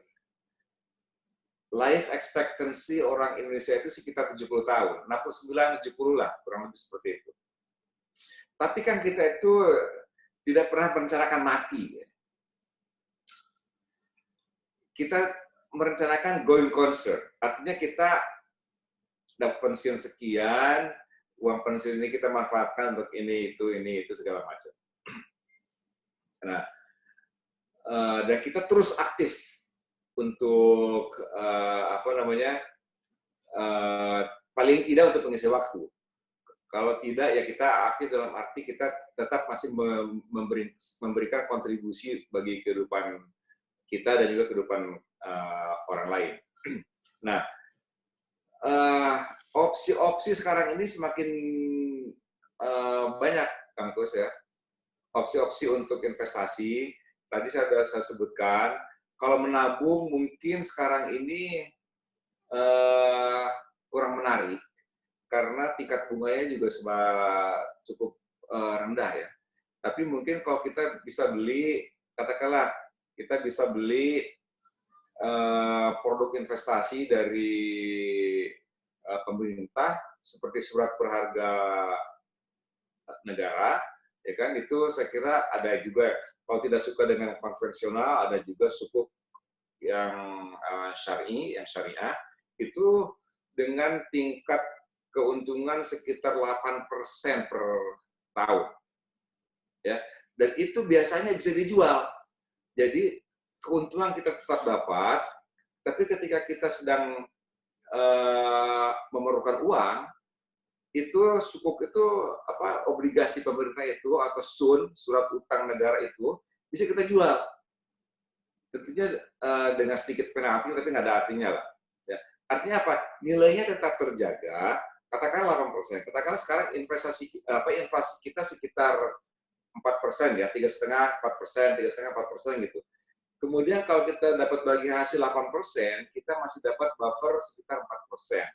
S1: life expectancy orang Indonesia itu sekitar 70 tahun, 69-70 lah, kurang lebih seperti itu. Tapi kan kita itu tidak pernah merencanakan mati. Kita merencanakan going concern, artinya kita dapat pensiun sekian, uang pensiun ini kita manfaatkan untuk ini, itu, segala macam. Nah, dan kita terus aktif untuk paling tidak untuk mengisi waktu. Kalau tidak ya kita aktif dalam arti kita tetap masih memberikan kontribusi bagi kehidupan kita dan juga kehidupan orang lain. Nah, opsi-opsi sekarang ini semakin banyak, Kang Kus ya. Opsi-opsi untuk investasi tadi saya sebutkan. Kalau menabung mungkin sekarang ini kurang menarik karena tingkat bunganya juga cukup rendah ya. Tapi mungkin kalau kita bisa beli, katakanlah kita bisa beli produk investasi dari pemerintah seperti surat berharga negara, ya kan, itu saya kira ada juga. Kalau tidak suka dengan konvensional, ada juga sukuk yang syariah, itu dengan tingkat keuntungan sekitar 8% per tahun. Ya, dan itu biasanya bisa dijual. Jadi keuntungan kita tetap dapat, tapi ketika kita sedang memerlukan uang, itu sukuk itu obligasi pemerintah itu atau SUN, surat utang negara itu bisa kita jual. Tentunya dengan sedikit penalti, tapi nggak ada artinya lah. Ya. Artinya apa? Nilainya tetap terjaga. Katakanlah 8%. Katakanlah sekarang inflasi kita sekitar 4% ya, 3,5%, 4%, 3,5%, 4% gitu. Kemudian kalau kita dapat bagi hasil 8%, kita masih dapat buffer sekitar 4%.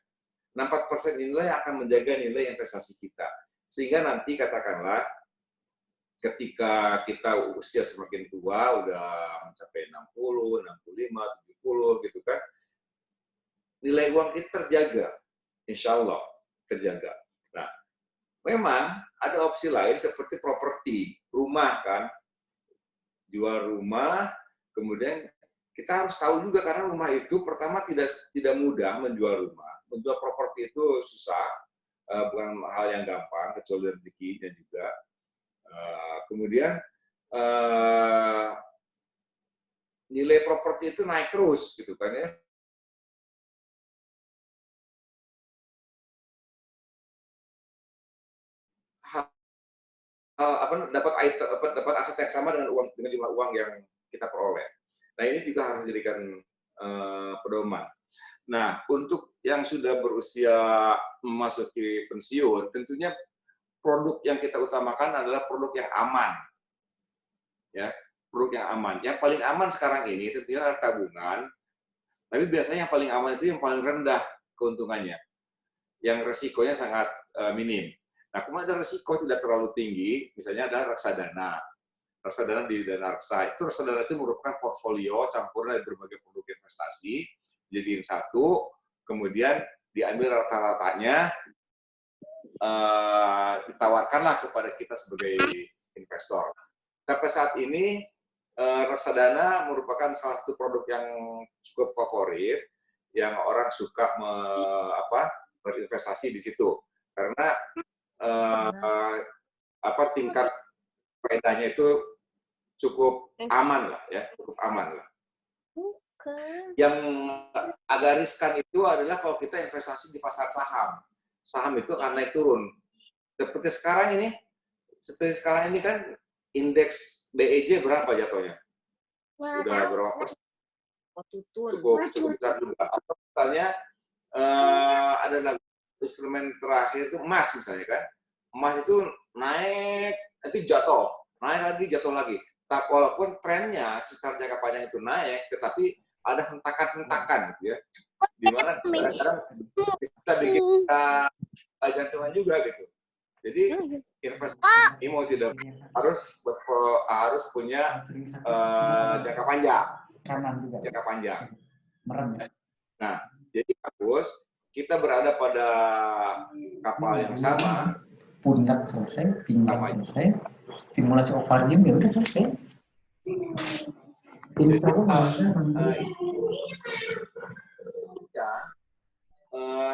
S1: Nah, 4% inilah yang akan menjaga nilai investasi kita. Sehingga nanti katakanlah ketika kita usia semakin tua, udah mencapai 60, 65, 70 gitu kan, nilai uang kita terjaga. Insya Allah terjaga. Nah, memang ada opsi lain seperti properti, rumah kan. Jual rumah, kemudian kita harus tahu juga karena rumah itu pertama tidak mudah menjual rumah. Menjual properti itu susah, bukan hal yang gampang, kecuali rezekinya juga. Kemudian nilai properti itu naik terus, gitu kan ya. Dapat aset yang sama dengan jumlah uang yang kita peroleh. Nah, ini juga harus dijadikan pedoman. Nah, untuk yang sudah berusia memasuki pensiun, tentunya produk yang kita utamakan adalah produk yang aman. Ya, produk yang aman. Yang paling aman sekarang ini tentunya adalah tabungan, tapi biasanya yang paling aman itu yang paling rendah keuntungannya, yang resikonya sangat minim. Nah, kemudian ada resiko tidak terlalu tinggi, misalnya ada reksadana. Reksadana di Dana Reksa. Itu reksadana itu merupakan portfolio campuran dari berbagai produk investasi, jadiin satu, kemudian diambil rata-ratanya, ditawarkanlah kepada kita sebagai investor. Sampai saat ini, reksadana merupakan salah satu produk yang cukup favorit, yang orang suka berinvestasi di situ. Karena tingkat faedahnya itu cukup aman lah ya, cukup aman lah. Yang agak riskan itu adalah kalau kita investasi di pasar saham. Saham itu akan naik turun. Seperti sekarang ini kan indeks BEJ berapa jatuhnya? Udah berapa persen? Cukup besar juga. Atau misalnya ada lagi instrumen terakhir itu emas misalnya kan. Emas itu naik, itu jatuh. Naik lagi, jatuh lagi. Tapi walaupun trennya secara jangka panjang itu naik, tetapi ada hentakan-hentakan gitu ya. Di mana kadang-kadang bisa bikin jantungan juga gitu. Jadi investasi mau tidak harus punya jangka panjang. Jangka panjang. Nah, jadi bagus kita berada pada kapal yang sama.
S8: Pundak selesai, pinggang selesai, stimulasi ovarium ya udah selesai.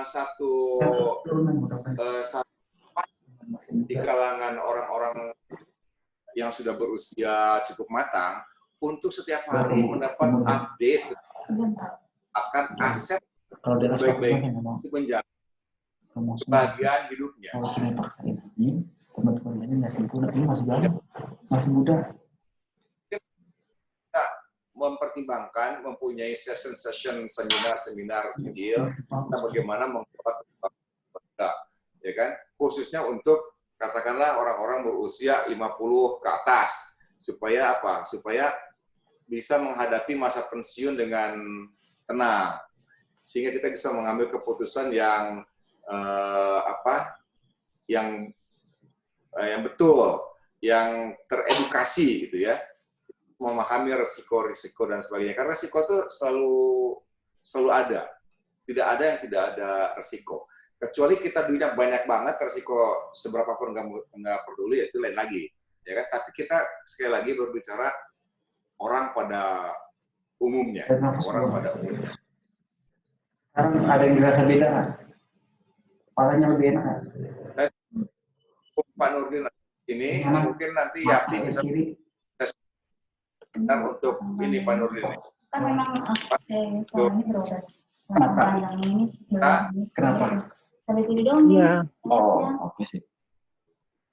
S1: Satu di kalangan orang-orang yang sudah berusia cukup matang untuk setiap hari mendapat update akan aset baik-baik untuk menjaga kebahagiaan hidupnya.
S8: Kalau kita paksain ini, teman-teman lainnya nggak sempurna, ini masih jauh, masih muda.
S1: Kita mempertimbangkan mempunyai session seminar kecil tentang bagaimana membuat kita, ya kan? Khususnya untuk katakanlah orang-orang berusia 50 ke atas, supaya apa? Supaya bisa menghadapi masa pensiun dengan tenang, sehingga kita bisa mengambil keputusan yang yang betul, yang teredukasi gitu ya, memahami resiko-resiko dan sebagainya. Karena resiko itu selalu ada, tidak ada yang tidak ada resiko. Kecuali kita duitnya banyak banget, resiko seberapa pun nggak peduli, itu lain lagi, ya kan? Tapi kita sekali lagi berbicara orang pada umumnya, orang pada umumnya.
S8: Sekarang ada yang dirasa beda nggak? Kepalanya lebih enak nggak?
S1: Pak Nurdin ini mungkin nanti Yapi bisa untuk ini Pak Nurdin.
S9: Kan memang soalnya berobat. Nah, ini
S8: Kenapa?
S9: sampai sini dong ya.
S8: Oh, oke sih.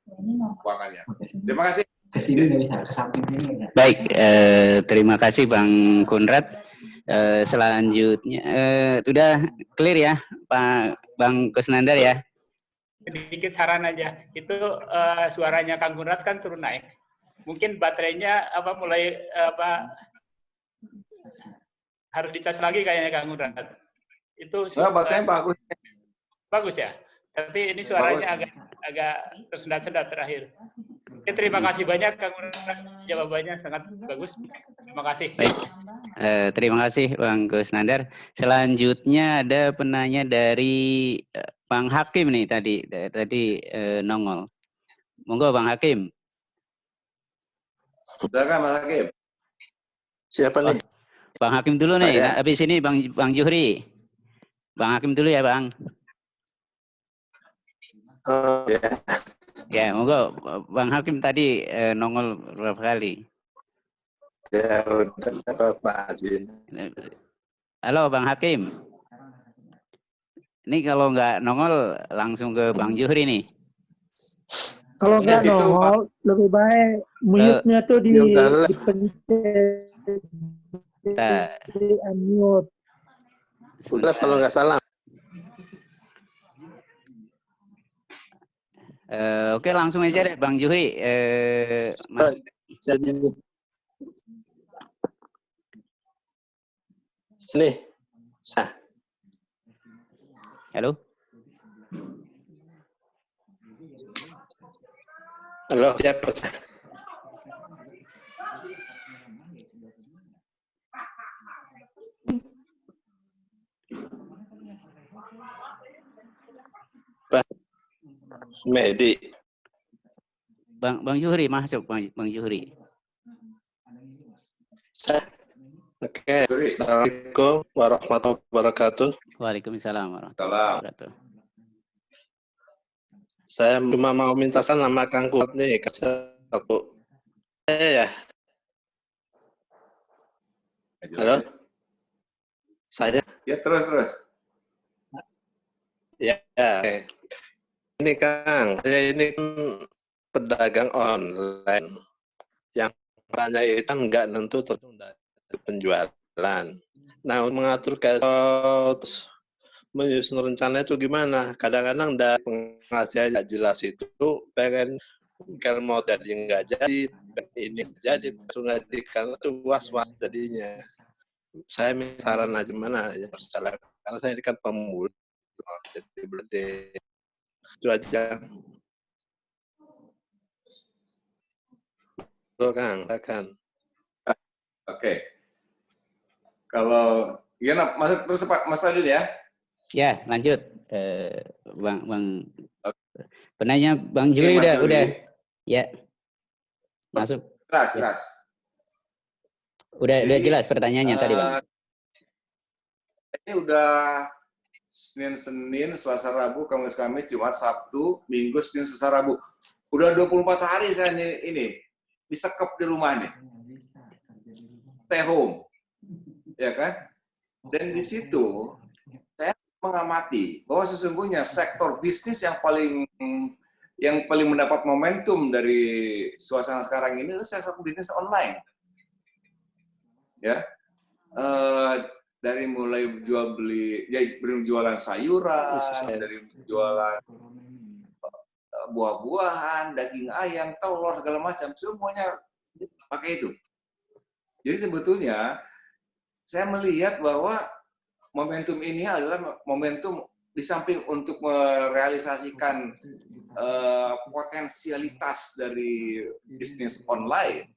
S1: Keuangannya. Terima kasih.
S8: Kesini nggak bisa, ke samping sini.
S2: Baik, terima kasih Bang Konrad. Selanjutnya, sudah clear ya Pak Bang Kusnandar ya?
S7: Sedikit saran aja, itu suaranya Kang Konrad kan turun naik. Mungkin baterainya mulai harus dicas lagi kayaknya Kang Konrad. Itu
S1: baterainya bagus.
S7: Bagus ya. Tapi ini suaranya agak tersendat-sendat terakhir. Oke, terima kasih banyak Kang Konrad, jawabannya sangat bagus. Terima kasih.
S2: Baik. Terima kasih Bang Kusnandar. Selanjutnya ada penanya dari Bang Hakim nih tadi nongol. Monggo Bang Hakim.
S1: Silakan Bang Hakim.
S10: Siapa nih?
S2: Bang Hakim dulu nih. Nah, habis ini Bang Juhri. Bang Hakim dulu ya Bang.
S10: Oh ya.
S2: Ya, monggo Bang Hakim tadi nongol berapa kali?
S10: Ya udah Pak Ajin.
S2: Halo Bang Hakim. Ini kalau nggak nongol langsung ke Bang Juhri nih.
S4: Kalau nggak nongol, lebih baik mute-nya tuh di unmute.
S10: Udah kalau nggak salah.
S2: Oke, langsung aja deh Bang Juhri.
S10: Jadi sini. Nah.
S2: Halo.
S10: Halo, siapa? Medi.
S2: Bang Zuhri masuk, Bang Zuhri.
S10: Oke. Assalamualaikum warahmatullahi wabarakatuh.
S2: Waalaikumsalam warahmatullahi wabarakatuh.
S10: Saya cuma mau minta nama Kang Kuat nih, satu. Ya. Halo. Saya.
S1: Ya, terus.
S10: Ya. Ini Kang, saya ini kan pedagang online yang banyak itu kan nggak nentu tertunda penjualan. Nah, mengatur terus menyusun rencana itu gimana? Kadang-kadang dari penghasilan nggak jelas itu pengen kalau mau jadi nggak jadi, ini jadi nggak karena itu was-was jadinya. Saya minta saran aja mana ya salah karena saya ini kan pemula, jadi berarti itu aja. Tuh Kang.
S1: Oke. Kalau masuk terus Pak Mas Fadil ya.
S2: Ya, lanjut. Bang penanya Bang Juri udah. Ya. Masuk.
S1: Jelas.
S2: Udah jelas pertanyaannya tadi, Bang.
S1: Ini udah Senin, Selasa, Rabu, Kamis, Jumat, Sabtu, Minggu, Senin, Selasa, Rabu. Udah 24 hari saya ini disekep di rumah nih. Stay home. Ya kan? Dan di situ saya mengamati bahwa sesungguhnya sektor bisnis yang paling mendapat momentum dari suasana sekarang ini adalah sektor bisnis online. Ya. Dari mulai jualan sayuran, dari jualan buah-buahan, daging ayam, telur, segala macam, semuanya pakai itu. Jadi sebetulnya saya melihat bahwa momentum ini adalah momentum di samping untuk merealisasikan potensialitas dari bisnis online,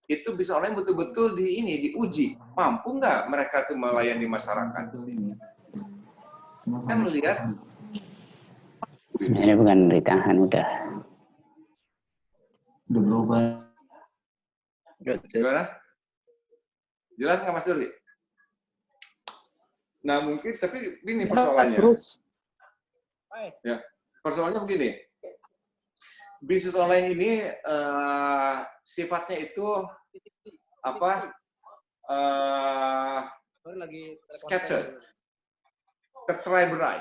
S1: itu bisa online betul-betul diuji. Mampu nggak mereka tuh melayani masyarakat? Saya melihat
S2: ini bukan ditahan udah.
S1: Gimana? Jelas nggak Mas Duri? Nah mungkin, tapi ini persoalannya. Ya, persoalannya begini. Bisnis online ini sifatnya itu apa? Scattered, tercerai-berai,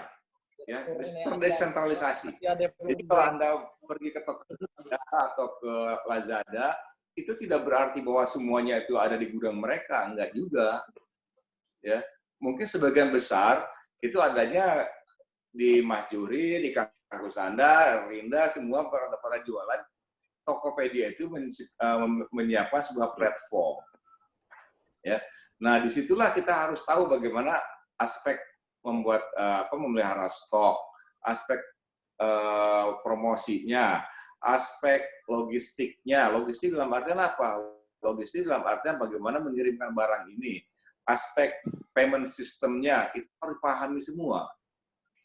S1: ya, terdesentralisasi. Jadi kalau Anda pergi ke Tokopedia atau ke Lazada, itu tidak berarti bahwa semuanya itu ada di gudang mereka, enggak juga. Ya, mungkin sebagian besar itu adanya di Mas Juri, di Kang Kusanda, Rinda, semua pada jualan. Tokopedia itu menyiapkan sebuah platform. Ya, nah disitulah kita harus tahu bagaimana aspek membuat memelihara stok, aspek promosinya, aspek logistiknya. Logistik dalam artian apa? Logistik dalam artian bagaimana mengirimkan barang ini. Aspek payment sistemnya itu harus dipahami semua.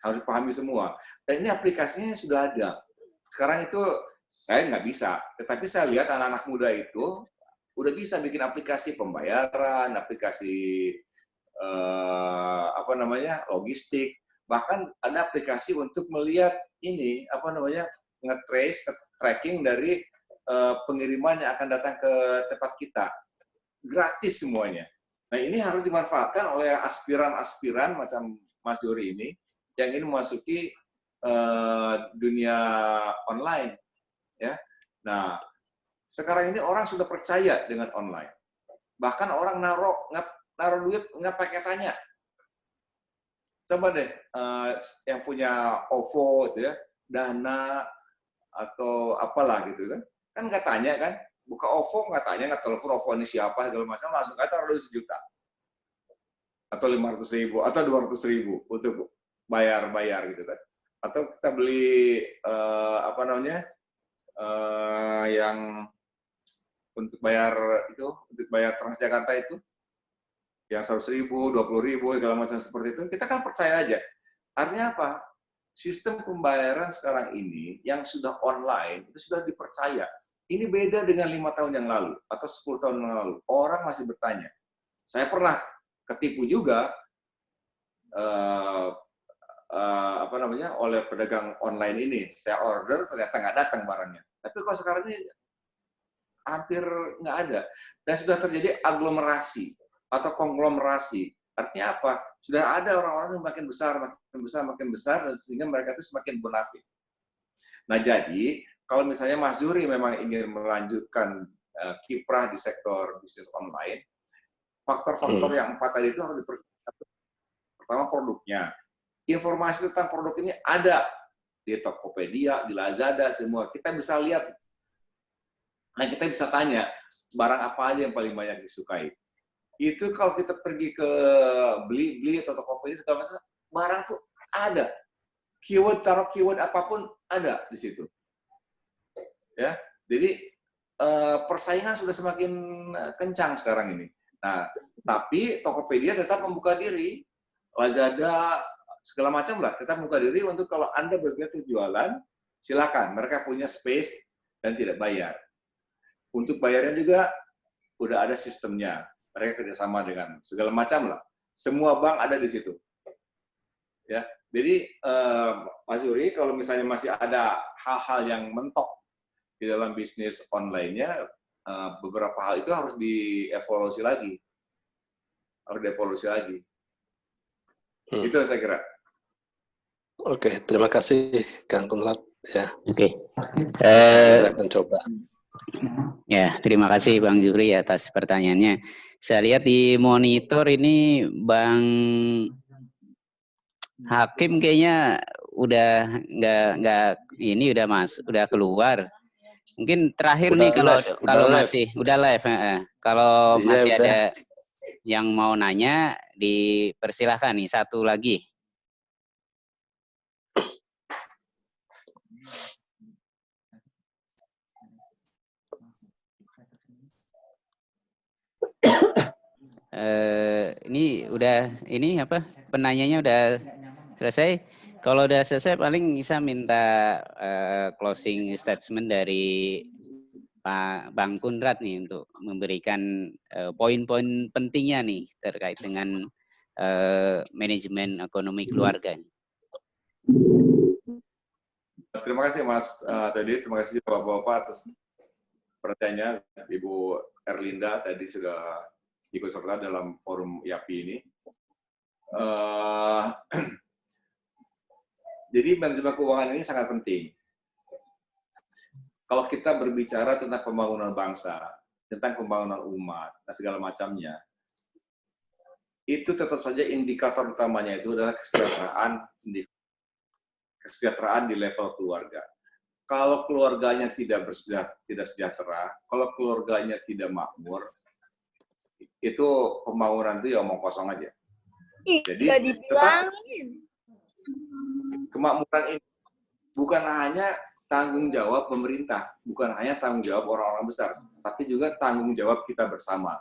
S1: Harus dipahami semua. Dan ini aplikasinya sudah ada. Sekarang itu saya nggak bisa, tetapi saya lihat anak-anak muda itu udah bisa bikin aplikasi pembayaran, aplikasi logistik, bahkan ada aplikasi untuk melihat ini nge-trace, tracking dari pengiriman yang akan datang ke tempat kita, gratis semuanya. Nah ini harus dimanfaatkan oleh aspiran-aspiran macam Mas Dori ini yang ingin memasuki dunia online, ya. Nah sekarang ini orang sudah percaya dengan online. Bahkan orang naruh duit nggak pakai tanya. Coba deh yang punya OVO itu ya, Dana atau apalah gitu kan. Kan nggak tanya kan. Buka OVO nggak tanya, nggak telepon OVO ini siapa segala macam, langsung aja taruh 1 juta. Atau 500.000 atau 200.000 untuk bayar gitu kan. Atau kita beli yang untuk bayar Transjakarta itu yang 100.000, 20.000 segala macam seperti itu, kita kan percaya aja. Artinya apa? sistem pembayaran sekarang ini yang sudah online itu sudah dipercaya. Ini beda dengan 5 tahun yang lalu atau 10 tahun yang lalu. Orang masih bertanya. Saya pernah ketipu juga oleh pedagang online ini. Saya order ternyata nggak datang barangnya. Tapi kalau sekarang ini hampir nggak ada. Dan sudah terjadi aglomerasi atau konglomerasi. Artinya apa? Sudah ada orang-orang yang makin besar, dan sehingga mereka itu semakin bonafit. Nah, jadi kalau misalnya Mas Zuhri memang ingin melanjutkan kiprah di sektor bisnis online, faktor-faktor yang 4 tadi itu harus diperhatikan. Pertama, produknya. Informasi tentang produk ini ada di Tokopedia, di Lazada, semua. Kita bisa lihat. Nah, kita bisa tanya, barang apa aja yang paling banyak disukai. Itu kalau kita pergi ke Beli atau Tokopedia, segala macam, barang tuh ada. Taruh keyword apapun ada di situ. Ya, jadi persaingan sudah semakin kencang sekarang ini. Nah, tapi Tokopedia tetap membuka diri, Lazada segala macam lah, tetap membuka diri untuk kalau Anda berniat jualan, silakan. Mereka punya space dan tidak bayar. Untuk bayarnya juga udah ada sistemnya. Mereka kerjasama dengan segala macam lah. Semua bank ada di situ. Ya, jadi Mas Yuri, kalau misalnya masih ada hal-hal yang mentok di dalam bisnis online-nya, beberapa hal itu harus dievaluasi lagi. Itu saya kira.
S10: Oke, terima kasih Kang Konrad. Ya.
S2: Oke.
S10: Saya akan coba.
S2: Ya, terima kasih Bang Zuhri atas pertanyaannya. Saya lihat di monitor ini Bang Hakim kayaknya udah nggak ini udah keluar. Mungkin terakhir nih kalau masih udah live. Kalau masih ada yang mau nanya, dipersilahkan nih satu lagi. Ini penanyanya udah selesai. Kalau udah selesai paling bisa minta closing statement dari Pak Bang Konrad nih untuk memberikan poin-poin pentingnya nih terkait dengan manajemen ekonomi keluarga.
S1: Terima kasih Mas tadi, terima kasih Bapak-Bapak atas pertanyaannya. Ibu Erlinda tadi sudah ikut serta dalam forum YAPI ini. Jadi manajemen keuangan ini sangat penting. Kalau kita berbicara tentang pembangunan bangsa, tentang pembangunan umat, dan segala macamnya, itu tetap saja indikator utamanya itu adalah kesejahteraan di level keluarga. Kalau keluarganya tidak sejahtera, kalau keluarganya tidak makmur, itu pembangunan itu ya omong kosong aja. Jadi tetap kemakmuran ini bukan hanya tanggung jawab pemerintah, bukan hanya tanggung jawab orang-orang besar, tapi juga tanggung jawab kita bersama.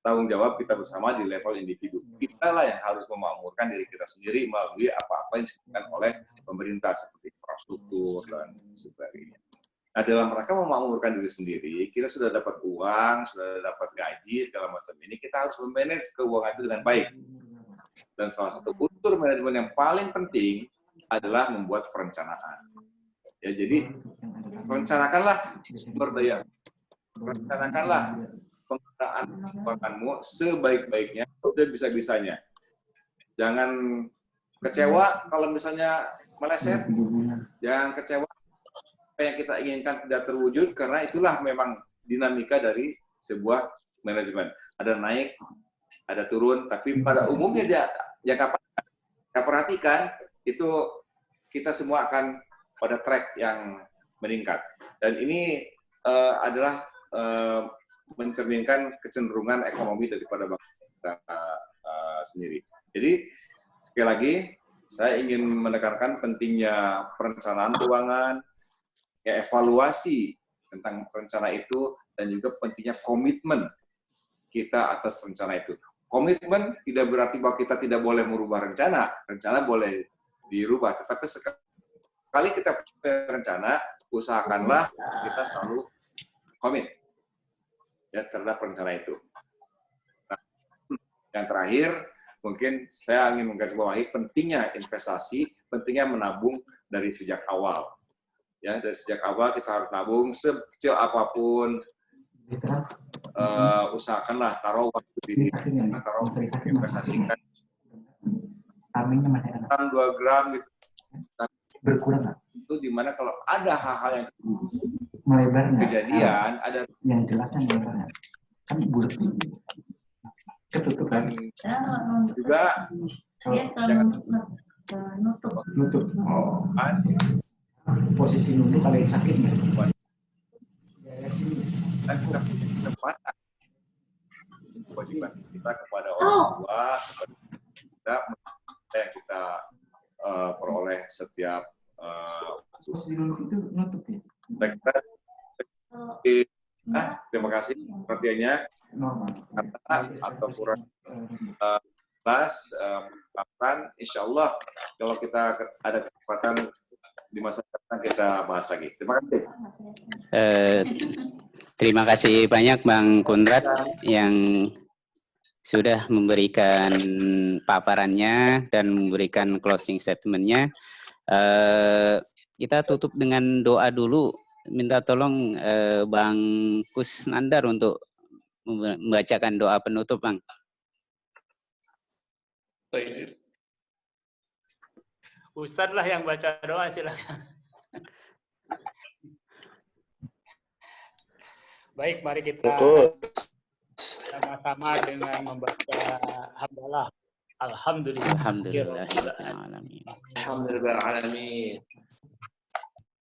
S1: Tanggung jawab kita bersama di level individu. Kita lah yang harus memakmurkan diri kita sendiri melalui apa-apa yang disediakan oleh pemerintah seperti infrastruktur dan sebagainya. Nah, dalam rangka memakmurkan diri sendiri, kita sudah dapat uang, sudah dapat gaji, segala macam ini, kita harus memanage keuangan itu dengan baik. Dan salah satu unsur manajemen yang paling penting adalah membuat perencanaan. Ya, jadi rencanakanlah sumber daya, rencanakanlah penggunaan keuanganmu sebaik-baiknya, sebisa-bisanya. Jangan kecewa kalau misalnya meleset, jangan kecewa apa yang kita inginkan tidak terwujud, karena itulah memang dinamika dari sebuah manajemen. Ada naik, ada turun, tapi pada umumnya jangka panjang, kita perhatikan, itu kita semua akan pada track yang meningkat. Dan ini adalah mencerminkan kecenderungan ekonomi daripada bangsa kita sendiri. Jadi, sekali lagi, saya ingin menekankan pentingnya perencanaan keuangan, ya, evaluasi tentang rencana itu, dan juga pentingnya komitmen kita atas rencana itu. Komitmen tidak berarti bahwa kita tidak boleh merubah rencana boleh dirubah, tetapi kali kita rencana, usahakanlah kita selalu komit ya terhadap rencana itu. Nah, yang terakhir, mungkin saya ingin menggarisbawahi pentingnya investasi, pentingnya menabung dari sejak awal. Ya, dari sejak awal kita harus nabung sekecil apapun. Usahakanlah taruh waktu di taruh investasikan 2 gram gitu.
S8: Berkurang nggak?
S1: Itu dimana kalau ada hal-hal yang
S8: Melebar nggak?
S1: kejadian, ada
S8: yang jelas kan melebarnya kan bulat ketutupan
S1: juga jangan
S8: nutup.
S1: Oh,
S8: Posisi nutup kalau yang sakit ya.
S1: Dan kita punya kesempatan kewajiban kita kepada orang tua, kepada kita yang kita peroleh setiap
S8: posisi nutup itu nutup ya.
S1: Terima kasih perhatiannya. Atau kurang bahas, insya Allah kalau kita ada kesempatan di masa depan kita bahas lagi. Terima kasih.
S2: Terima kasih banyak Bang Kundrat yang sudah memberikan paparannya dan memberikan closing statement-nya. Kita tutup dengan doa dulu. Minta tolong Bang Kusnandar untuk membacakan doa penutup, Bang.
S7: Ustadz lah yang baca doa, silakan. Baik, mari kita sama-sama dengan membaca hamdalah. Alhamdulillah.
S5: Alhamdulillahirrahmanirrahim.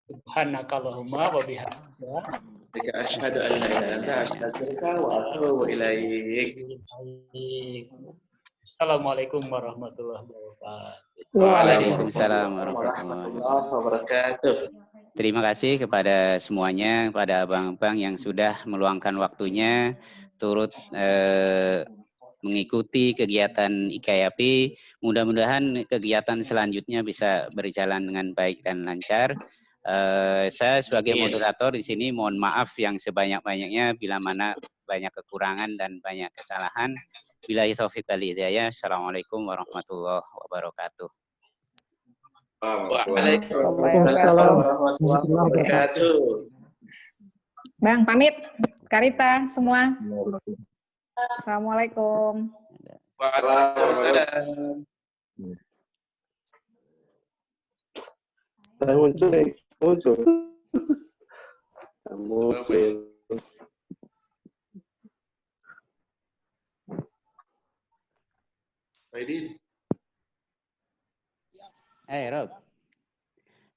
S7: Subhanakallahumma wa bihamdika
S5: asyhadu an la ilaha illa anta astaghfiruka wa atubu ilaik.
S7: Assalamualaikum warahmatullahi wabarakatuh.
S2: Waalaikumsalam warahmatullahi
S5: wabarakatuh.
S2: Terima kasih kepada semuanya, kepada abang-abang yang sudah meluangkan waktunya turut mengikuti kegiatan IKYP. Mudah-mudahan kegiatan selanjutnya bisa berjalan dengan baik dan lancar. Saya sebagai moderator di sini mohon maaf yang sebanyak-banyaknya bila mana banyak kekurangan dan banyak kesalahan. Billahi taufiq wal hidayah. Assalamualaikum warahmatullahi wabarakatuh.
S5: Waalaikumsalam warahmatullahi wabarakatuh.
S6: Bang, pamit. Karita semua. Assalamualaikum.
S5: Waalaikumsalam.
S10: Muncul.
S2: Rob.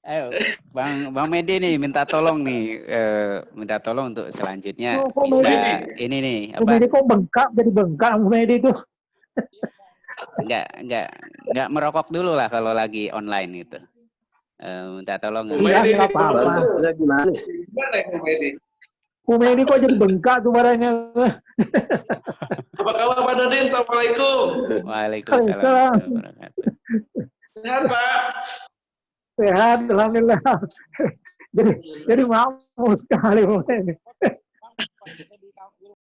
S2: Ayo, Bang Medi nih minta tolong nih, minta tolong untuk selanjutnya bisa ini nih apa?
S4: Medi kok bengkak, jadi bengkak Medi itu.
S2: Enggak merokok dulu lah kalau lagi online gitu. Minta tolong.
S4: Iya, apa-apa. Medi kok jadi bengkak tuh barangnya.
S5: Apa kabar Pak Nurdin? Assalamualaikum.
S2: Waalaikumsalam.
S5: Sehat Pak?
S4: Sehat, alhamdulillah. Jadi makmur sekali.